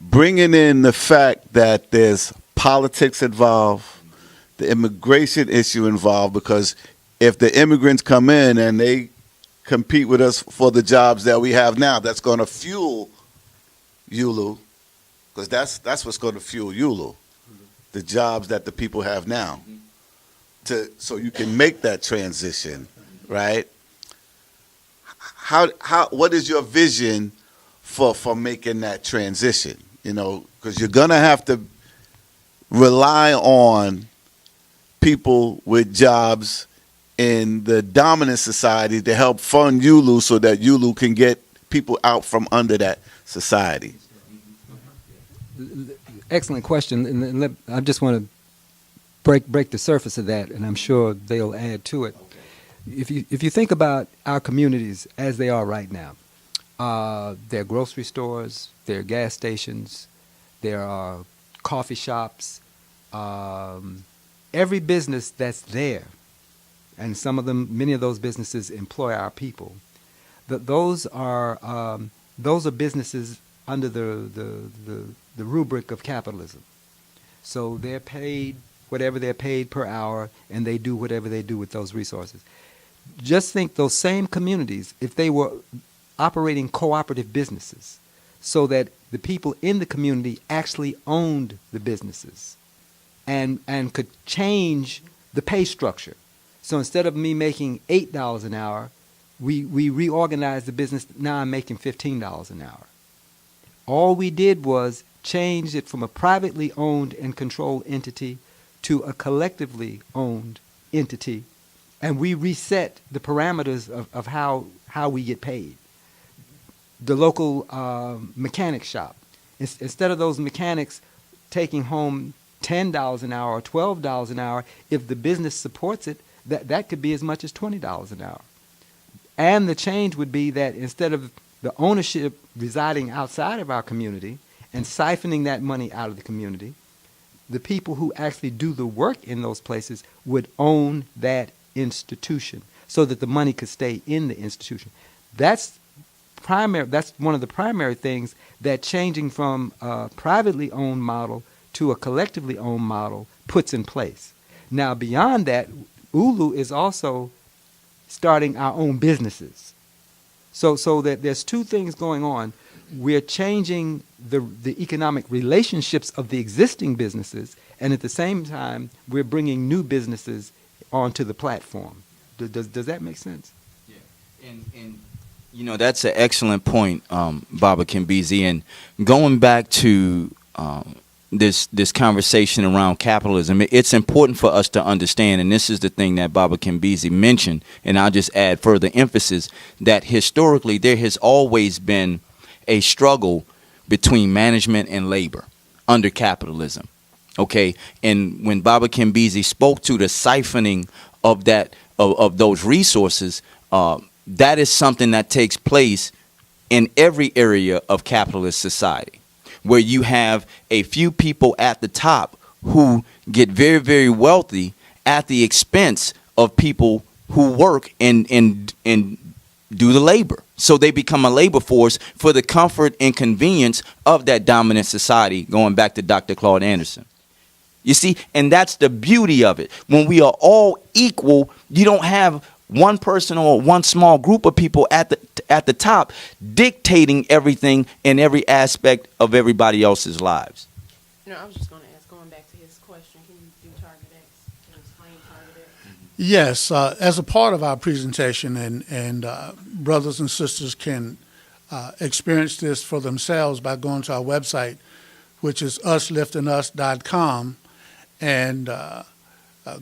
Bringing in the fact that there's politics involved, the immigration issue involved, because if the immigrants come in and they compete with us for the jobs that we have now, that's going to fuel ULU, because that's what's going to fuel ULU, the jobs that the people have now. So you can make that transition, right? What is your vision for making that transition? You know, because you're going to have to rely on people with jobs in the dominant society to help fund ULU so that ULU can get people out from under that society. Excellent question, and I just want to break the surface of that, and I'm sure they'll add to it. If you think about our communities as they are right now, there are grocery stores, there are gas stations, there are coffee shops, every business that's there, and many of those businesses employ our people. Those are businesses under the rubric of capitalism. So they're paid whatever they're paid per hour, and they do whatever they do with those resources. Just think those same communities, if they were operating cooperative businesses, so that the people in the community actually owned the businesses and could change the pay structure. So instead of me making $8 an hour, we reorganized the business. Now I'm making $15 an hour. All we did was change it from a privately owned and controlled entity to a collectively owned entity, and we reset the parameters of how we get paid. The local mechanic shop, instead of those mechanics taking home $10 an hour or $12 an hour, if the business supports it, that could be as much as $20 an hour. And the change would be that instead of the ownership residing outside of our community and siphoning that money out of the community, the people who actually do the work in those places would own that institution so that the money could stay in the institution. That's one of the primary things that changing from a privately owned model to a collectively owned model puts in place. Now, beyond that, ULU is also starting our own businesses. So that there's two things going on. We're changing the economic relationships of the existing businesses, and at the same time, we're bringing new businesses onto the platform. Does that make sense? Yeah, and you know, that's an excellent point, Baba Kimbizi. And going back to this conversation around capitalism, it's important for us to understand, and this is the thing that Baba Kimbizi mentioned, and I'll just add further emphasis, that historically there has always been a struggle between management and labor under capitalism. Okay, and when Baba Kimbizi spoke to the siphoning of those resources, that is something that takes place in every area of capitalist society, where you have a few people at the top who get very, very wealthy at the expense of people who work and do the labor. So they become a labor force for the comfort and convenience of that dominant society, going back to Dr. Claude Anderson. You see, and that's the beauty of it. When we are all equal, you don't have one person or one small group of people at the top dictating everything in every aspect of everybody else's lives. No, I was just going to ask, going back to his question, can you do Target X? Can you explain Target X? Yes, as a part of our presentation, and brothers and sisters can experience this for themselves by going to our website, which is UsLiftingUs.com, and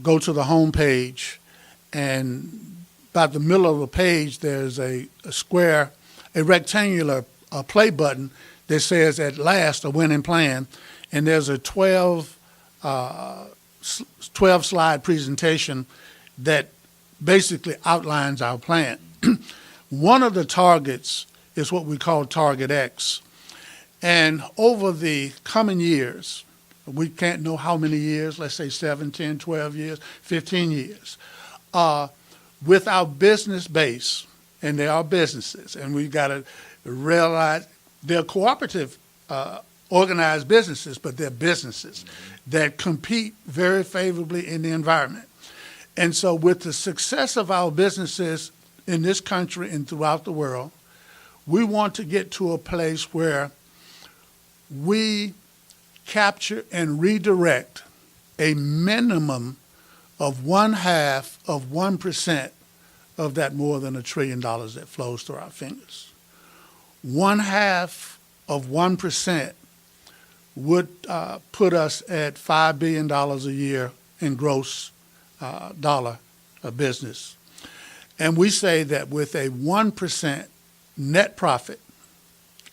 go to the home page, and about the middle of the page there's a rectangular play button that says "At last, a winning plan," and there's a 12 slide presentation that basically outlines our plan. One of the targets is what we call Target X. And over the coming years, we can't know how many years, let's say 7, 10, 12 years, 15 years, with our business base, and they are businesses, and we've got to realize they're cooperative organized businesses, but they're businesses that compete very favorably in the environment. And so with the success of our businesses in this country and throughout the world, we want to get to a place where we capture and redirect a minimum of 0.5% of that more than $1 trillion that flows through our fingers. 0.5% would put us at $5 billion a year in gross dollar of business. And we say that with a 1% net profit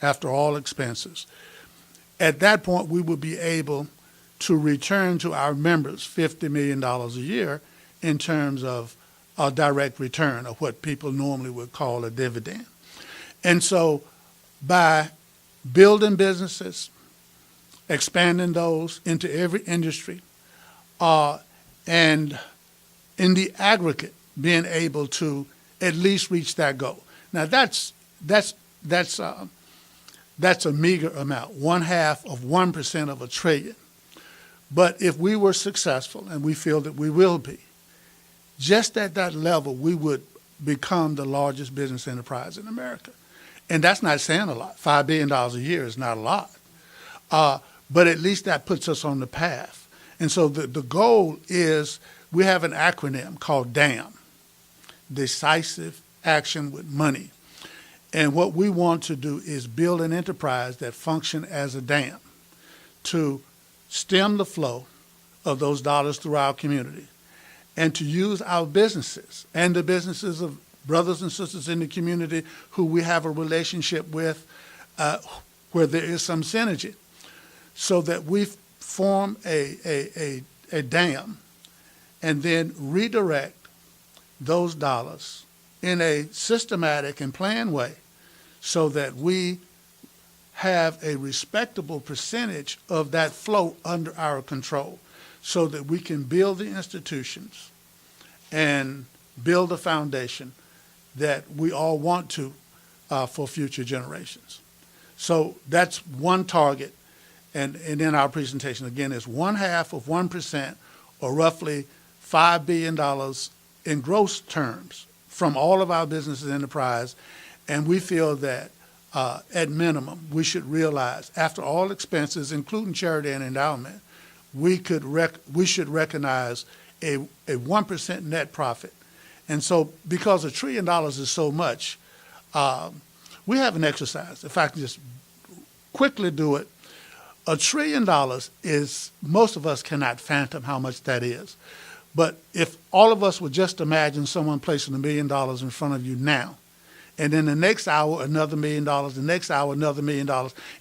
after all expenses, at that point we would be able to return to our members $50 million a year in terms of a direct return, of what people normally would call a dividend. And so by building businesses, expanding those into every industry, and in the aggregate being able to at least reach that goal. Now that's a meager amount, 0.5% of $1 trillion. But if we were successful, and we feel that we will be, just at that level, we would become the largest business enterprise in America. And that's not saying a lot. $5 billion a year is not a lot. But at least that puts us on the path. And so the goal is, we have an acronym called DAM, Decisive Action with Money. And what we want to do is build an enterprise that functions as a dam to stem the flow of those dollars through our community, and to use our businesses and the businesses of brothers and sisters in the community who we have a relationship with, where there is some synergy, so that we form a dam and then redirect those dollars in a systematic and planned way, so that we have a respectable percentage of that flow under our control, so that we can build the institutions and build a foundation that we all want to for future generations. So that's one target, and in our presentation, again, is 0.5%, or roughly $5 billion in gross terms from all of our businesses and enterprise. And we feel that at minimum, we should realize, after all expenses, including charity and endowment, we should recognize a 1% net profit. And so, because $1 trillion is so much, we have an exercise. If I can just quickly do it, $1 trillion is, most of us cannot fathom how much that is. But if all of us would just imagine someone placing $1 million in front of you now, and then the next hour another $1 million, the next hour another $1 million,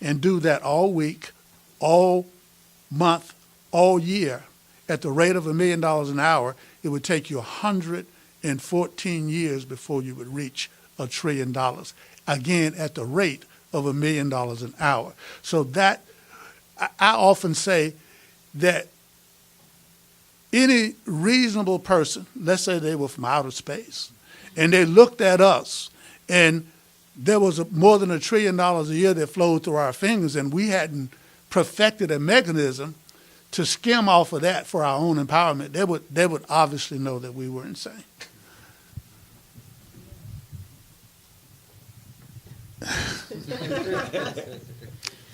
and do that all week, all month, all year, at the rate of $1 million an hour, it would take you 114 years before you would reach $1 trillion. Again, at the rate of $1 million an hour. So that, I often say that any reasonable person, let's say they were from outer space, and they looked at us, and there was more than $1 trillion a year that flowed through our fingers, and we hadn't perfected a mechanism to skim off of that for our own empowerment, they would obviously know that we were insane.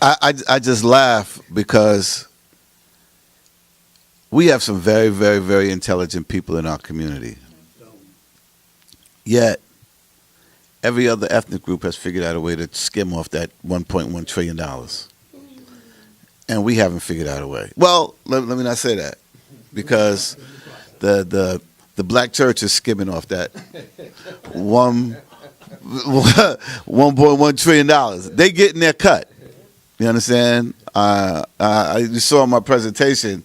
I just laugh because we have some very, very, very intelligent people in our community. Yet, every other ethnic group has figured out a way to skim off that $1.1 trillion. And we haven't figured out a way. Well, let me not say that, because the black church is skimming off that $1.1 trillion. They getting their cut. You understand? You saw in my presentation,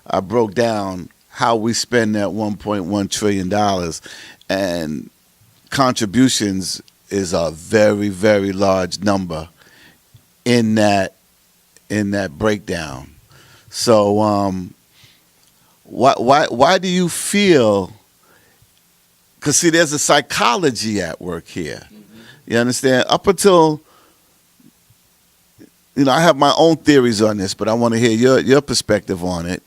I broke down how we spend that $1.1 trillion, and contributions is a very, very large number in that breakdown. So why do you feel? Because see, there's a psychology at work here. You understand? Up until, I have my own theories on this, but I want to hear your perspective on it.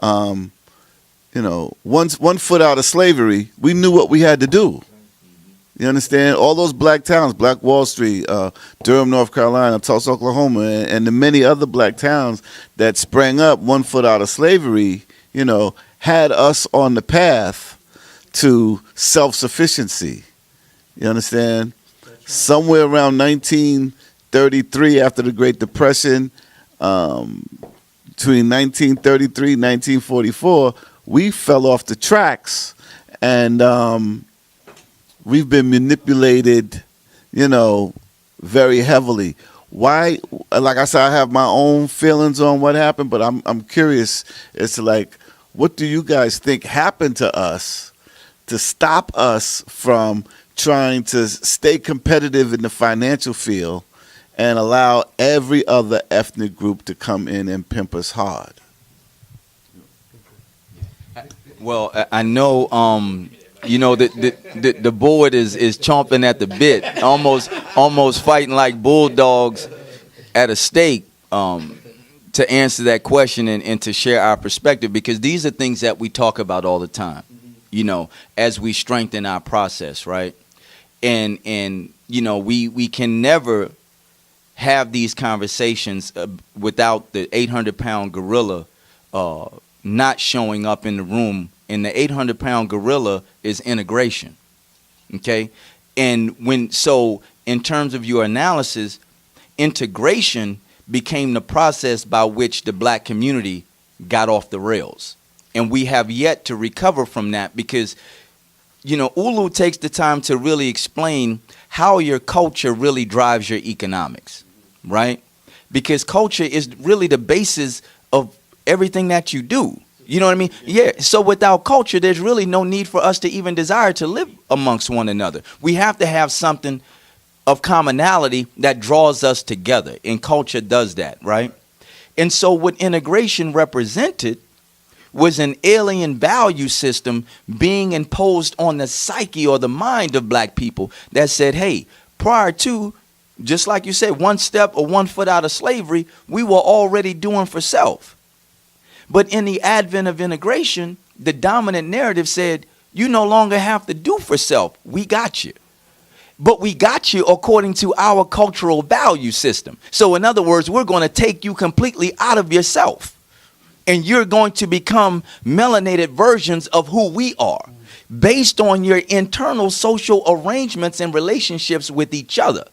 One foot out of slavery, we knew what we had to do. You understand? All those black towns, Black Wall Street, Durham, North Carolina, Tulsa, Oklahoma, and the many other black towns that sprang up 1 foot out of slavery, had us on the path to self-sufficiency. You understand? Somewhere around 1933, after the Great Depression, between 1933 and 1944, we fell off the tracks, and we've been manipulated, very heavily. Why? Like I said, I have my own feelings on what happened, but I'm curious as to, like, what do you guys think happened to us to stop us from trying to stay competitive in the financial field and allow every other ethnic group to come in and pimp us hard? Well, I know, the board is chomping at the bit, almost fighting like bulldogs at a stake, to answer that question and to share our perspective, because these are things that we talk about all the time, as we strengthen our process, right? And we can never have these conversations without the 800-pound gorilla not showing up in the room. And the 800-pound gorilla is integration. Okay? And in terms of your analysis, integration became the process by which the black community got off the rails. And we have yet to recover from that, because Ulu takes the time to really explain how your culture really drives your economics, right? Because culture is really the basis of everything that you do. You know what I mean? Yeah. So without culture, there's really no need for us to even desire to live amongst one another. We have to have something of commonality that draws us together, and culture does that, right? And so what integration represented was an alien value system being imposed on the psyche or the mind of black people that said, hey, prior to, just like you said, 1 step or 1 foot out of slavery, we were already doing for self. But in the advent of integration, the dominant narrative said, you no longer have to do for self. We got you. But we got you according to our cultural value system. So in other words, we're going to take you completely out of yourself, and you're going to become melanated versions of who we are based on your internal social arrangements and relationships with each other.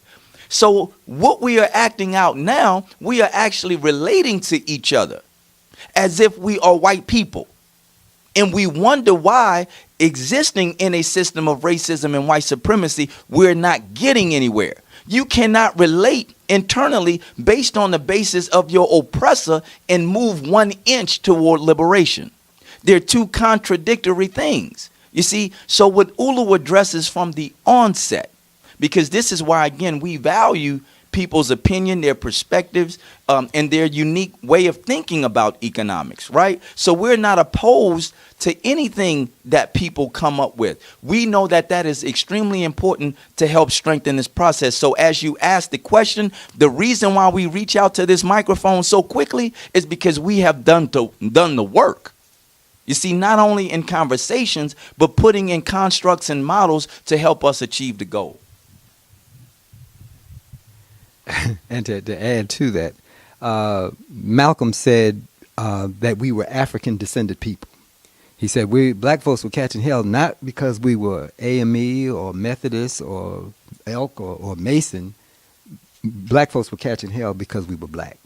So what we are acting out now, we are actually relating to each other as if we are white people. And we wonder why, existing in a system of racism and white supremacy, we're not getting anywhere. You cannot relate internally based on the basis of your oppressor and move 1 inch toward liberation. They're two contradictory things. You see, so what Ulu addresses from the onset, because this is why, again, we value people's opinion, their perspectives, and their unique way of thinking about economics, right? So we're not opposed to anything that people come up with. We know that that is extremely important to help strengthen this process. So as you ask the question, the reason why we reach out to this microphone so quickly is because we have done the work. You see, not only in conversations, but putting in constructs and models to help us achieve the goal. And to add to that, Malcolm said that we were African descended people. He said black folks were catching hell not because we were AME or Methodist or elk or mason, black folks were catching hell because we were black.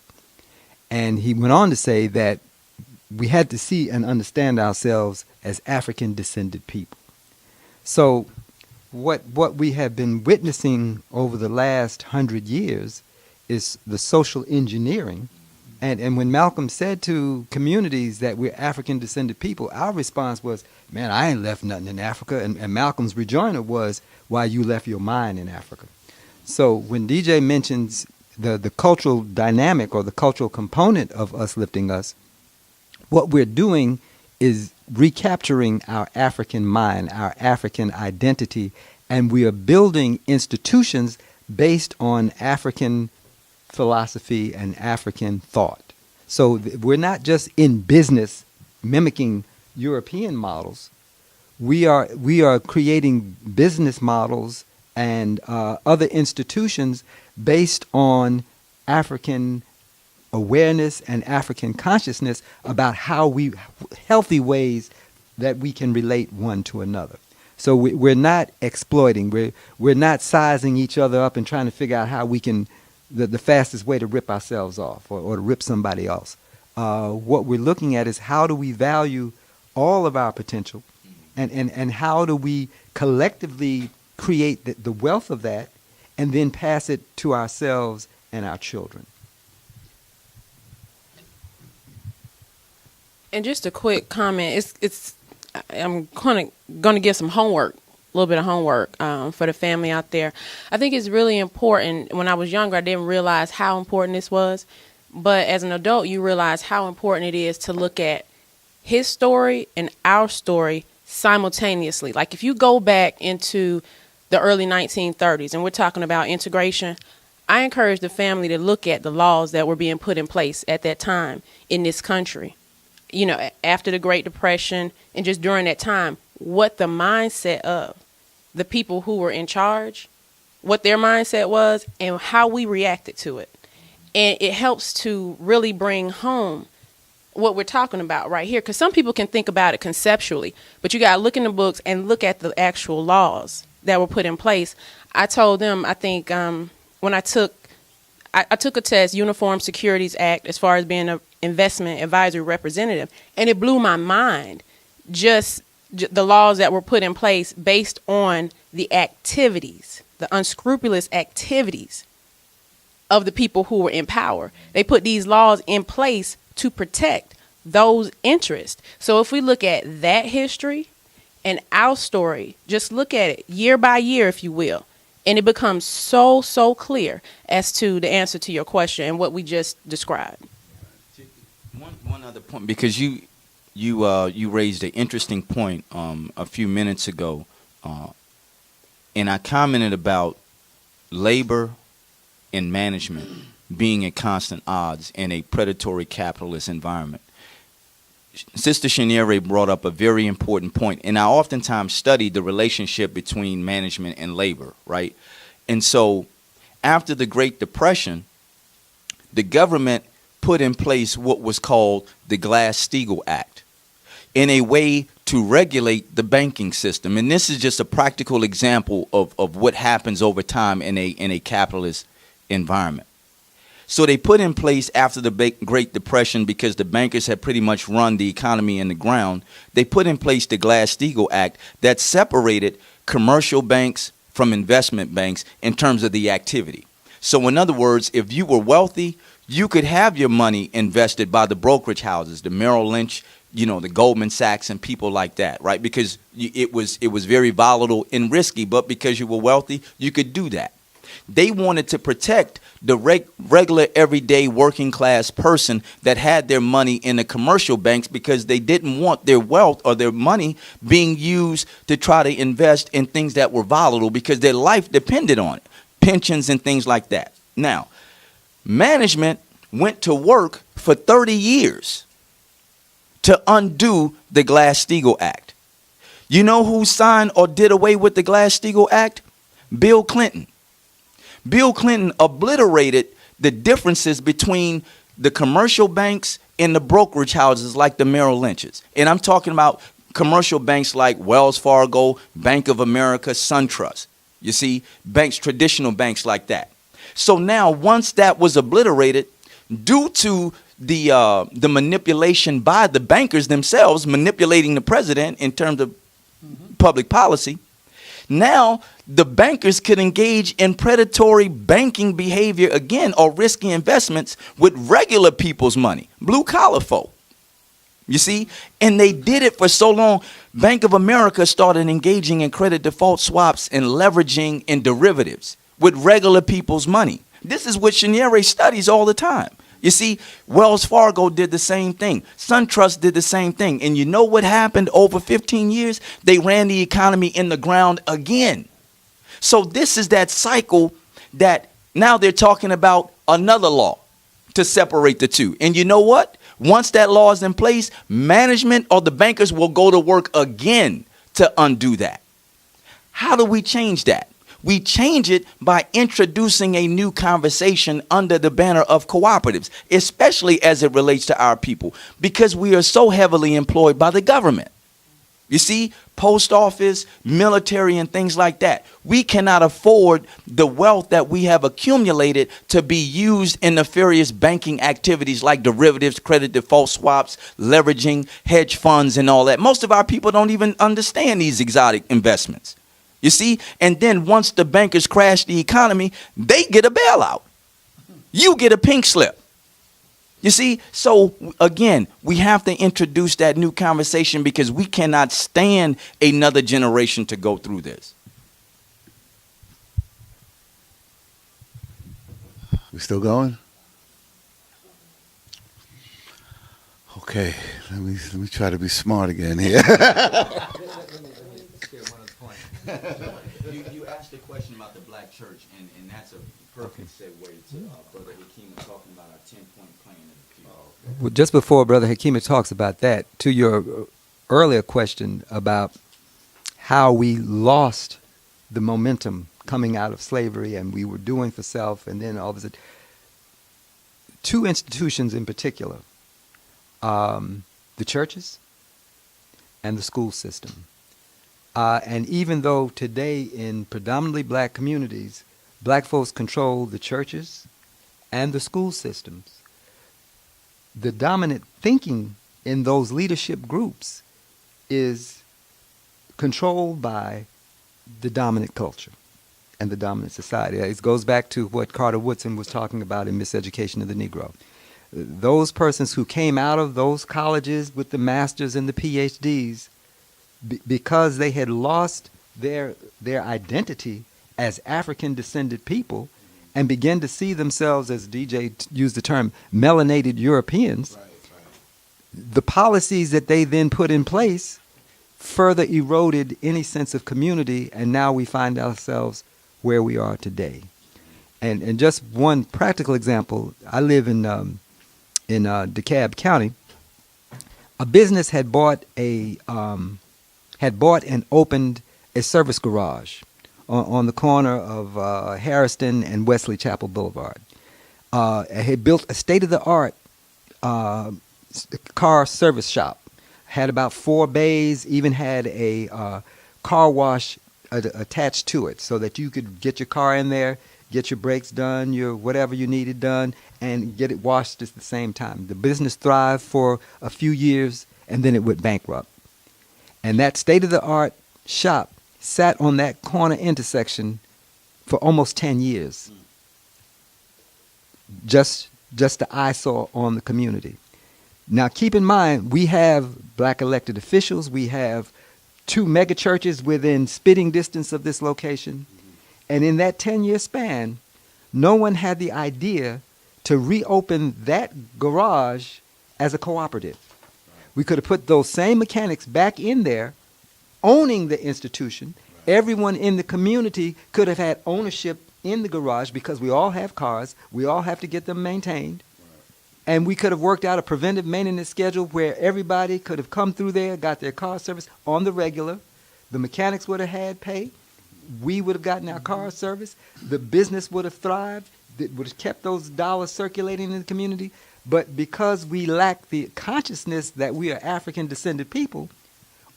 And he went on to say that we had to see and understand ourselves as African descended people. So what we have been witnessing over the last 100 years is the social engineering. And when Malcolm said to communities that we're African descended people, our response was, man, I ain't left nothing in Africa. And Malcolm's rejoinder was, why you left your mind in Africa. So when DJ mentions the cultural dynamic or the cultural component of Us Lifting Us, what we're doing is recapturing our African mind, our African identity, and we are building institutions based on African philosophy and African thought. So we're not just in business mimicking European models. We are creating business models and other institutions based on African awareness and African consciousness about healthy ways that we can relate one to another. So we're not exploiting. We're not sizing each other up and trying to figure out how we can the fastest way to rip ourselves off or to rip somebody else. What we're looking at is how do we value all of our potential, and how do we collectively create the wealth of that and then pass it to ourselves and our children. And just a quick comment. I'm going to give some homework, a little bit of homework for the family out there. I think it's really important. When I was younger, I didn't realize how important this was. But as an adult, you realize how important it is to look at his story and our story simultaneously. Like if you go back into the early 1930s and we're talking about integration, I encourage the family to look at the laws that were being put in place at that time in this country. You know, after the Great Depression and just during that time, what the mindset of the people who were in charge, what their mindset was, and how we reacted to it. And it helps to really bring home what we're talking about right here. Because some people can think about it conceptually, but you got to look in the books and look at the actual laws that were put in place. I told them, I think when I took a test, Uniform Securities Act, as far as being an investment advisory representative, and it blew my mind just the laws that were put in place based on the activities, the unscrupulous activities of the people who were in power. They put these laws in place to protect those interests. So if we look at that history and our story, just look at it year by year, if you will, and it becomes so clear as to the answer to your question and what we just described. One other point, because you raised an interesting point a few minutes ago, and I commented about labor and management being at constant odds in a predatory capitalist environment. Sister Shaniere brought up a very important point, and I oftentimes studied the relationship between management and labor, right? And so after the Great Depression, the government put in place what was called the Glass-Steagall Act in a way to regulate the banking system. And this is just a practical example of what happens over time in a capitalist environment. So they put in place after the Great Depression, because the bankers had pretty much run the economy in the ground, they put in place the Glass-Steagall Act that separated commercial banks from investment banks in terms of the activity. So in other words, if you were wealthy, you could have your money invested by the brokerage houses, the Merrill Lynch, the Goldman Sachs and people like that, right? Because it was very volatile and risky, but because you were wealthy, you could do that. They wanted to protect the regular, everyday, working class person that had their money in the commercial banks, because they didn't want their wealth or their money being used to try to invest in things that were volatile, because their life depended on it, pensions and things like that. Now, management went to work for 30 years to undo the Glass-Steagall Act. You know who signed or did away with the Glass-Steagall Act? Bill Clinton. Bill Clinton obliterated the differences between the commercial banks and the brokerage houses like the Merrill Lynches. And I'm talking about commercial banks like Wells Fargo, Bank of America, SunTrust. You see, banks, traditional banks like that. So now, once that was obliterated, due to the manipulation by the bankers themselves, manipulating the president in terms of public policy, now the bankers could engage in predatory banking behavior again, or risky investments with regular people's money, blue collar folk. You see, and they did it for so long. Bank of America started engaging in credit default swaps and leveraging in derivatives with regular people's money. This is what Cheniere studies all the time. You see, Wells Fargo did the same thing. SunTrust did the same thing. And you know what happened over 15 years? They ran the economy in the ground again. So this is that cycle that now they're talking about another law to separate the two. And you know what? Once that law is in place, management or the bankers will go to work again to undo that. How do we change that? We change it by introducing a new conversation under the banner of cooperatives, especially as it relates to our people, because we are so heavily employed by the government. You see, post office, military, and things like that. We cannot afford the wealth that we have accumulated to be used in nefarious banking activities like derivatives, credit default swaps, leveraging, hedge funds, and all that. Most of our people don't even understand these exotic investments. You see, and then once the bankers crash the economy, they get a bailout. You get a pink slip. You see, so again, we have to introduce that new conversation because we cannot stand another generation to go through this. We still going? Okay, let me try to be smart again here. You asked a question about the black church, and that's a perfect segue to Brother Hakeem talking about our 10-point plan in the future. Well, just before Brother Hakima talks about that, to your earlier question about how we lost the momentum coming out of slavery and we were doing for self, and then all of a sudden, two institutions in particular, the churches and the school system. And even though today in predominantly black communities, black folks control the churches and the school systems, the dominant thinking in those leadership groups is controlled by the dominant culture and the dominant society. It goes back to what Carter Woodson was talking about in Miseducation of the Negro. Those persons who came out of those colleges with the masters and the PhDs, because they had lost their identity as African-descended people and began to see themselves, as DJ used the term, melanated Europeans, the policies that they then put in place further eroded any sense of community, and now we find ourselves where we are today. And just one practical example, I live in DeKalb County. A business had bought and opened a service garage on the corner of Harrison and Wesley Chapel Boulevard. It had built a state-of-the-art car service shop, had about 4 bays, even had a car wash attached to it so that you could get your car in there, get your brakes done, your whatever you needed done, and get it washed at the same time. The business thrived for a few years, and then it went bankrupt. And that state-of-the-art shop sat on that corner intersection for almost 10 years. Just the eyesore on the community. Now, keep in mind, we have black elected officials. We have 2 mega churches within spitting distance of this location. And in that 10-year span, no one had the idea to reopen that garage as a cooperative. We could have put those same mechanics back in there, owning the institution. Everyone in the community could have had ownership in the garage because we all have cars. We all have to get them maintained. And we could have worked out a preventive maintenance schedule where everybody could have come through there, got their car service on the regular. The mechanics would have had pay. We would have gotten our car service. The business would have thrived. It would have kept those dollars circulating in the community. But because we lack the consciousness that we are African-descended people,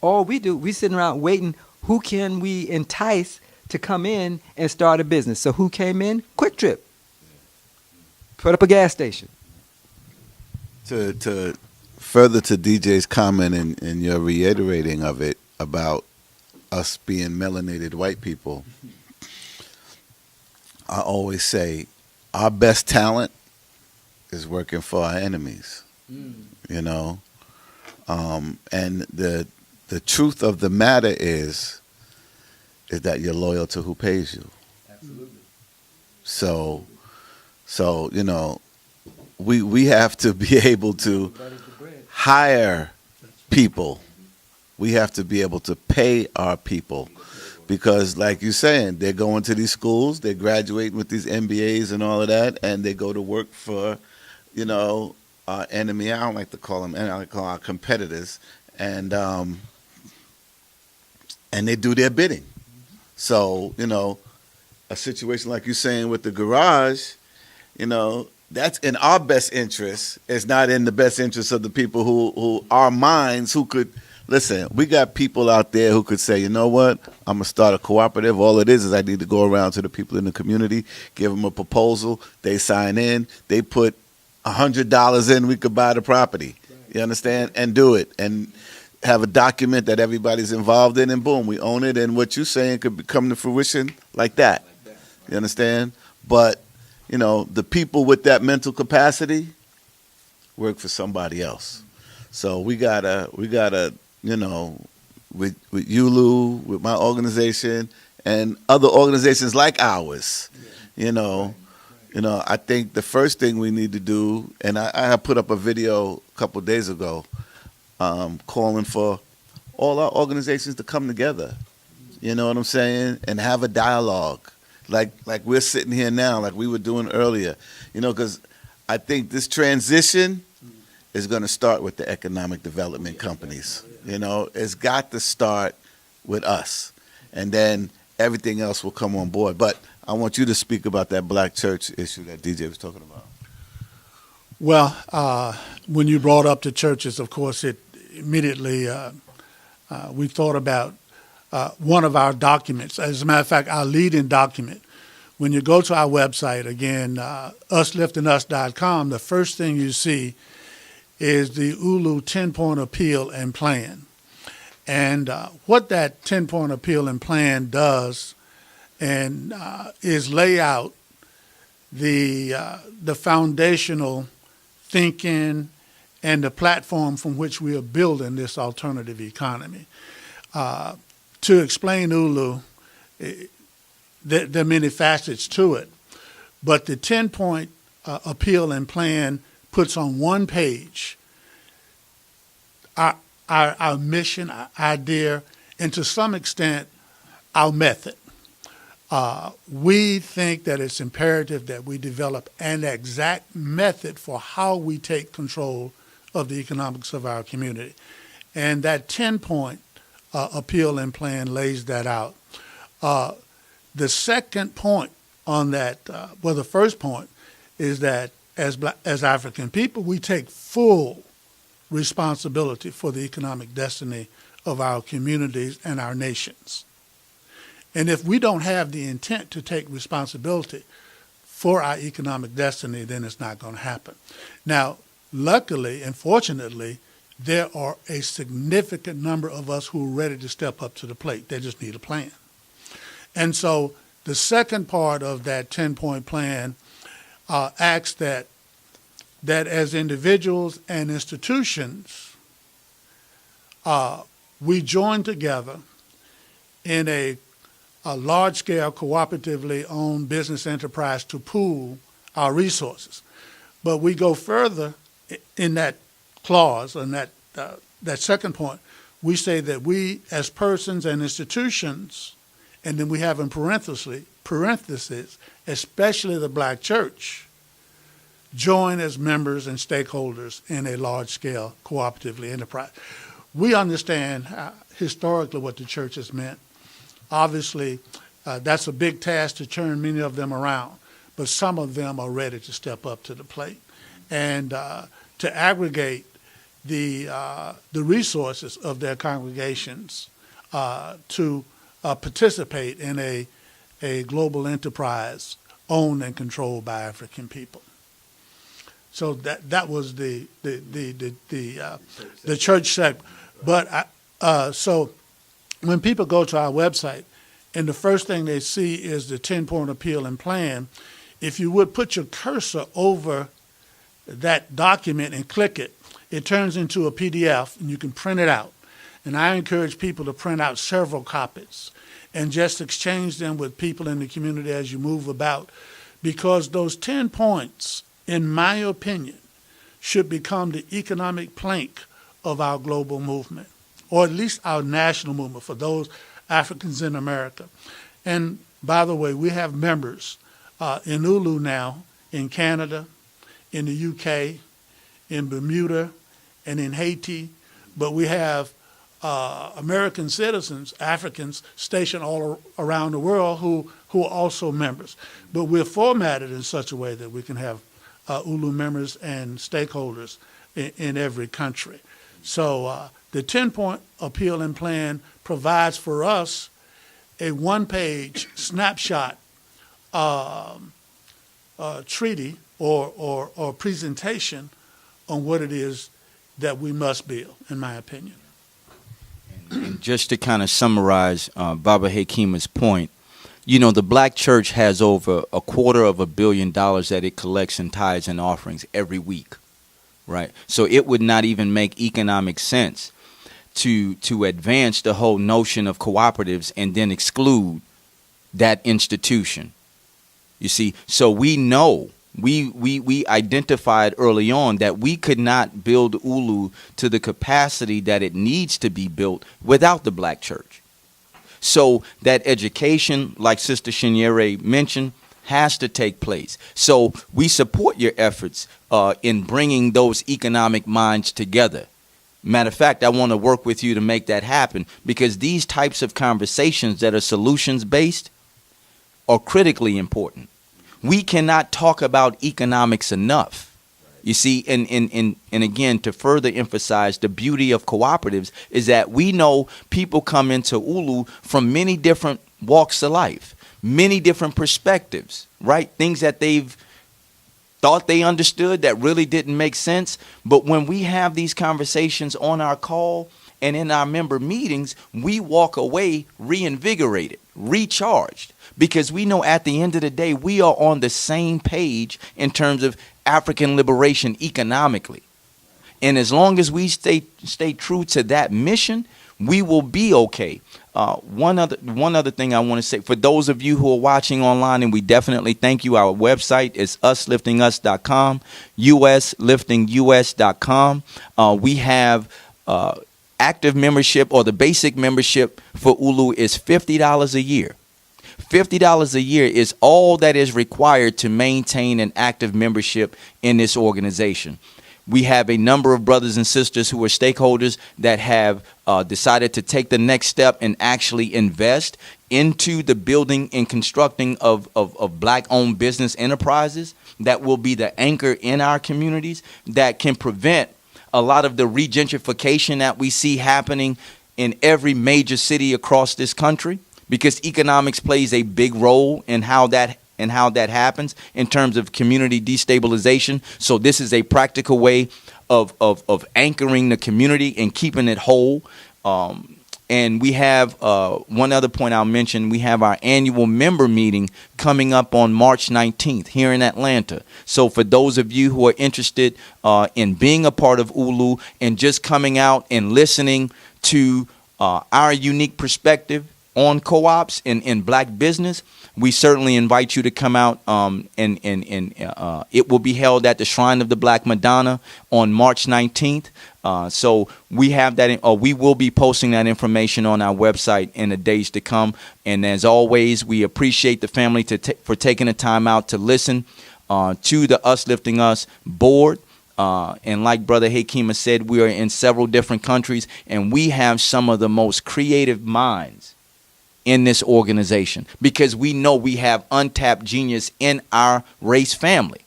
all we do, we sitting around waiting, who can we entice to come in and start a business. So who came in? Quick Trip. Put up a gas station. To further to DJ's comment and your reiterating of it about us being melanated white people, I always say our best talent is working for our enemies. You know, and the truth of the matter is that you're loyal to who pays you. Absolutely. So you know, we have to be able to hire people. We have to be able to pay our people, because like you're saying, they're going to these schools, they're graduating with these MBAs and all of that, and they go to work for, you know, our enemy. I don't like to call them, I like to call our competitors, and they do their bidding. So, you know, a situation like you're saying with the garage, you know, that's in our best interest. It's not in the best interest of the people who our minds, who could, listen, we got people out there who could say, you know what, I'm going to start a cooperative. All it is I need to go around to the people in the community, give them a proposal, they sign in, they put $100 in, we could buy the property. You understand? And do it. And have a document that everybody's involved in, and boom, we own it. And what you're saying could come to fruition like that. You understand? But, you know, the people with that mental capacity work for somebody else. So we gotta, you know, with ULU, with my organization, and other organizations like ours, you know, I think the first thing we need to do, and I put up a video a couple of days ago, calling for all our organizations to come together. You know what I'm saying? And have a dialogue, like we're sitting here now, like we were doing earlier. You know, because I think this transition is going to start with the economic development companies. You know, it's got to start with us, and then everything else will come on board. But I want you to speak about that black church issue that DJ was talking about. Well, when you brought up the churches, of course, it immediately we thought about one of our documents. As a matter of fact, our leading document. When you go to our website, again, UsLiftingUs.com, the first thing you see is the ULU 10-point appeal and plan. And what that 10-point appeal and plan does and is lay out the foundational thinking and the platform from which we are building this alternative economy. To explain ULU, there are many facets to it, but the 10-point appeal and plan puts on one page our mission, our idea, and to some extent, our method. We think that it's imperative that we develop an exact method for how we take control of the economics of our community. And that 10-point appeal and plan lays that out. The second point on that, well, the first point is that as African people, we take full responsibility for the economic destiny of our communities and our nations. And if we don't have the intent to take responsibility for our economic destiny, then it's not going to happen. Now, luckily and fortunately, there are a significant number of us who are ready to step up to the plate. They just need a plan. And so the second part of that 10-point plan asks that as individuals and institutions, we join together in a large-scale cooperatively owned business enterprise to pool our resources. But we go further in that clause, in that second point. We say that we as persons and institutions, and then we have in parentheses, especially the black church, join as members and stakeholders in a large-scale cooperatively enterprise. We understand historically what the church has meant. Obviously, that's a big task to turn many of them around, but some of them are ready to step up to the plate and to aggregate the resources of their congregations to participate in a a global enterprise owned and controlled by African people. So that was the church sect. But so when people go to our website, and the first thing they see is the 10-point appeal and plan, if you would put your cursor over that document and click it, it turns into a PDF and you can print it out. And I encourage people to print out several copies and just exchange them with people in the community as you move about, because those 10 points, in my opinion, should become the economic plank of our global movement, or at least our national movement for those Africans in America. And by the way, we have members in ULU now, in Canada, in the UK, in Bermuda, and in Haiti, but we have American citizens, Africans, stationed all around the world who are also members. But we're formatted in such a way that we can have ULU members and stakeholders in every country. So the 10-point appeal and plan provides for us a one-page snapshot treaty or presentation on what it is that we must build, in my opinion. And just to kind of summarize Baba Hakima's point, you know, the black church has over $250 million that it collects in tithes and offerings every week, right? So it would not even make economic sense to advance the whole notion of cooperatives and then exclude that institution. You see, so we know, we identified early on that we could not build ULU to the capacity that it needs to be built without the black church. So that education, like Sister Shinyere mentioned, has to take place. So we support your efforts in bringing those economic minds together. Matter of fact, I want to work with you to make that happen, because these types of conversations that are solutions-based are critically important. We cannot talk about economics enough. You see, and again, to further emphasize the beauty of cooperatives is that we know people come into ULU from many different walks of life, many different perspectives, right? Things that they've thought they understood that really didn't make sense. But when we have these conversations on our call and in our member meetings, we walk away reinvigorated, recharged, because we know at the end of the day, we are on the same page in terms of African liberation economically. And as long as we stay true to that mission, we will be okay. One other thing I want to say, for those of you who are watching online, and we definitely thank you, our website is UsLiftingUs.com, UsLiftingUs.com. We have active membership, or the basic membership for ULU is $50 a year. $50 a year is all that is required to maintain an active membership in this organization. We have a number of brothers and sisters who are stakeholders that have decided to take the next step and actually invest into the building and constructing of black-owned business enterprises that will be the anchor in our communities, that can prevent a lot of the regentrification that we see happening in every major city across this country, because economics plays a big role in how that happens in terms of community destabilization. So this is a practical way of anchoring the community and keeping it whole. And we have one other point I'll mention. We have our annual member meeting coming up on March 19th here in Atlanta. So for those of you who are interested in being a part of ULU and just coming out and listening to our unique perspective on co-ops in black business, we certainly invite you to come out, and it will be held at the Shrine of the Black Madonna on March 19th. So we have that, we will be posting that information on our website in the days to come. And as always, we appreciate the family for taking the time out to listen to the Us Lifting Us board. And like Brother Hakima said, we are in several different countries, and we have some of the most creative minds in this organization, because we know we have untapped genius in our race family.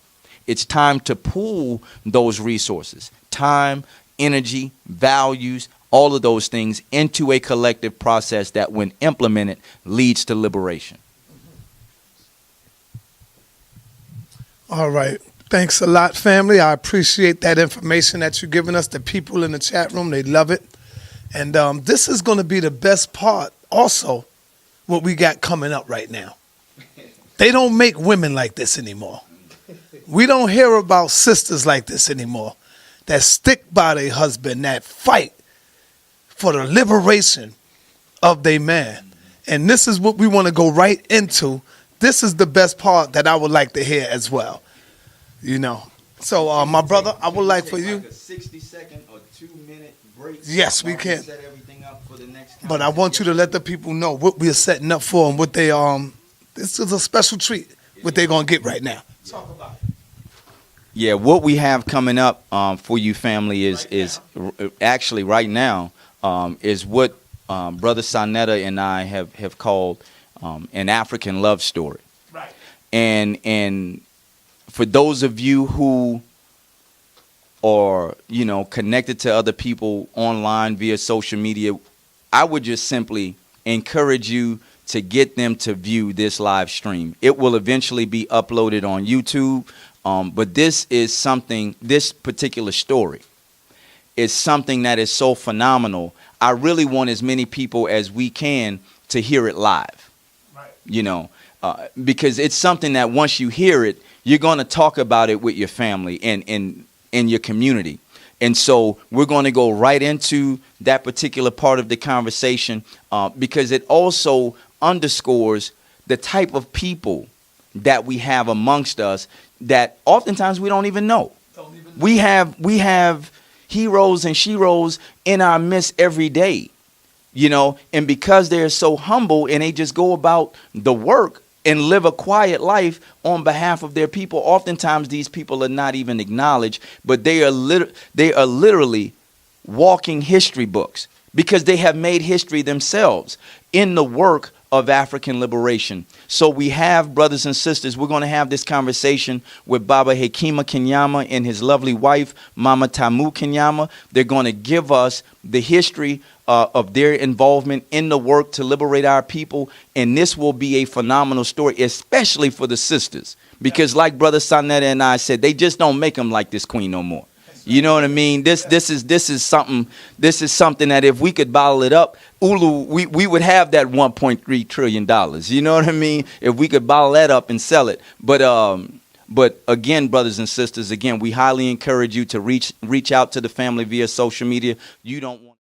It's time to pool those resources, time, energy, values, all of those things into a collective process that, when implemented, leads to liberation. All right. Thanks a lot, family. I appreciate that information that you're giving us. The people in the chat room, they love it. And this is going to be the best part also, what we got coming up right now. They don't make women like this anymore. We don't hear about sisters like this anymore that stick by their husband, that fight for the liberation of their man. And this is what we want to go right into. This is the best part that I would like to hear as well. You know. So, my brother, I would like for you. Like a 60-second or 2-minute break. Yes, we can. Set everything up for the next But I want you to let the people know what we are setting up for and what they this is a special treat what they're gonna get right now. Talk about it. Yeah, what we have coming up for you, family, is actually right now is what Brother Sanetta and I have called an African love story. Right. And for those of you who are, connected to other people online via social media, I would just simply encourage you to get them to view this live stream. It will eventually be uploaded on YouTube, but this particular story is something that is so phenomenal. I really want as many people as we can to hear it live, right. Because it's something that once you hear it, you're going to talk about it with your family and in your community. And so we're going to go right into that particular part of the conversation because it also underscores the type of people that we have amongst us that oftentimes we don't even know. We have heroes and sheroes in our midst every day, and because they're so humble and they just go about the work and live a quiet life on behalf of their people. Oftentimes these people are not even acknowledged, but they are literally walking history books because they have made history themselves in the work of African liberation. So we have, brothers and sisters, we're going to have this conversation with Baba Hekima Kenyama and his lovely wife, Mama Tamu Kenyama. They're going to give us the history of their involvement in the work to liberate our people. And this will be a phenomenal story, especially for the sisters. Because like Brother Sanetta and I said, they just don't make them like this queen no more. You know what I mean? This is something that if we could bottle it up, Ulu, we would have that $1.3 trillion. You know what I mean? If we could bottle that up and sell it. But again, brothers and sisters, we highly encourage you to reach out to the family via social media. You don't want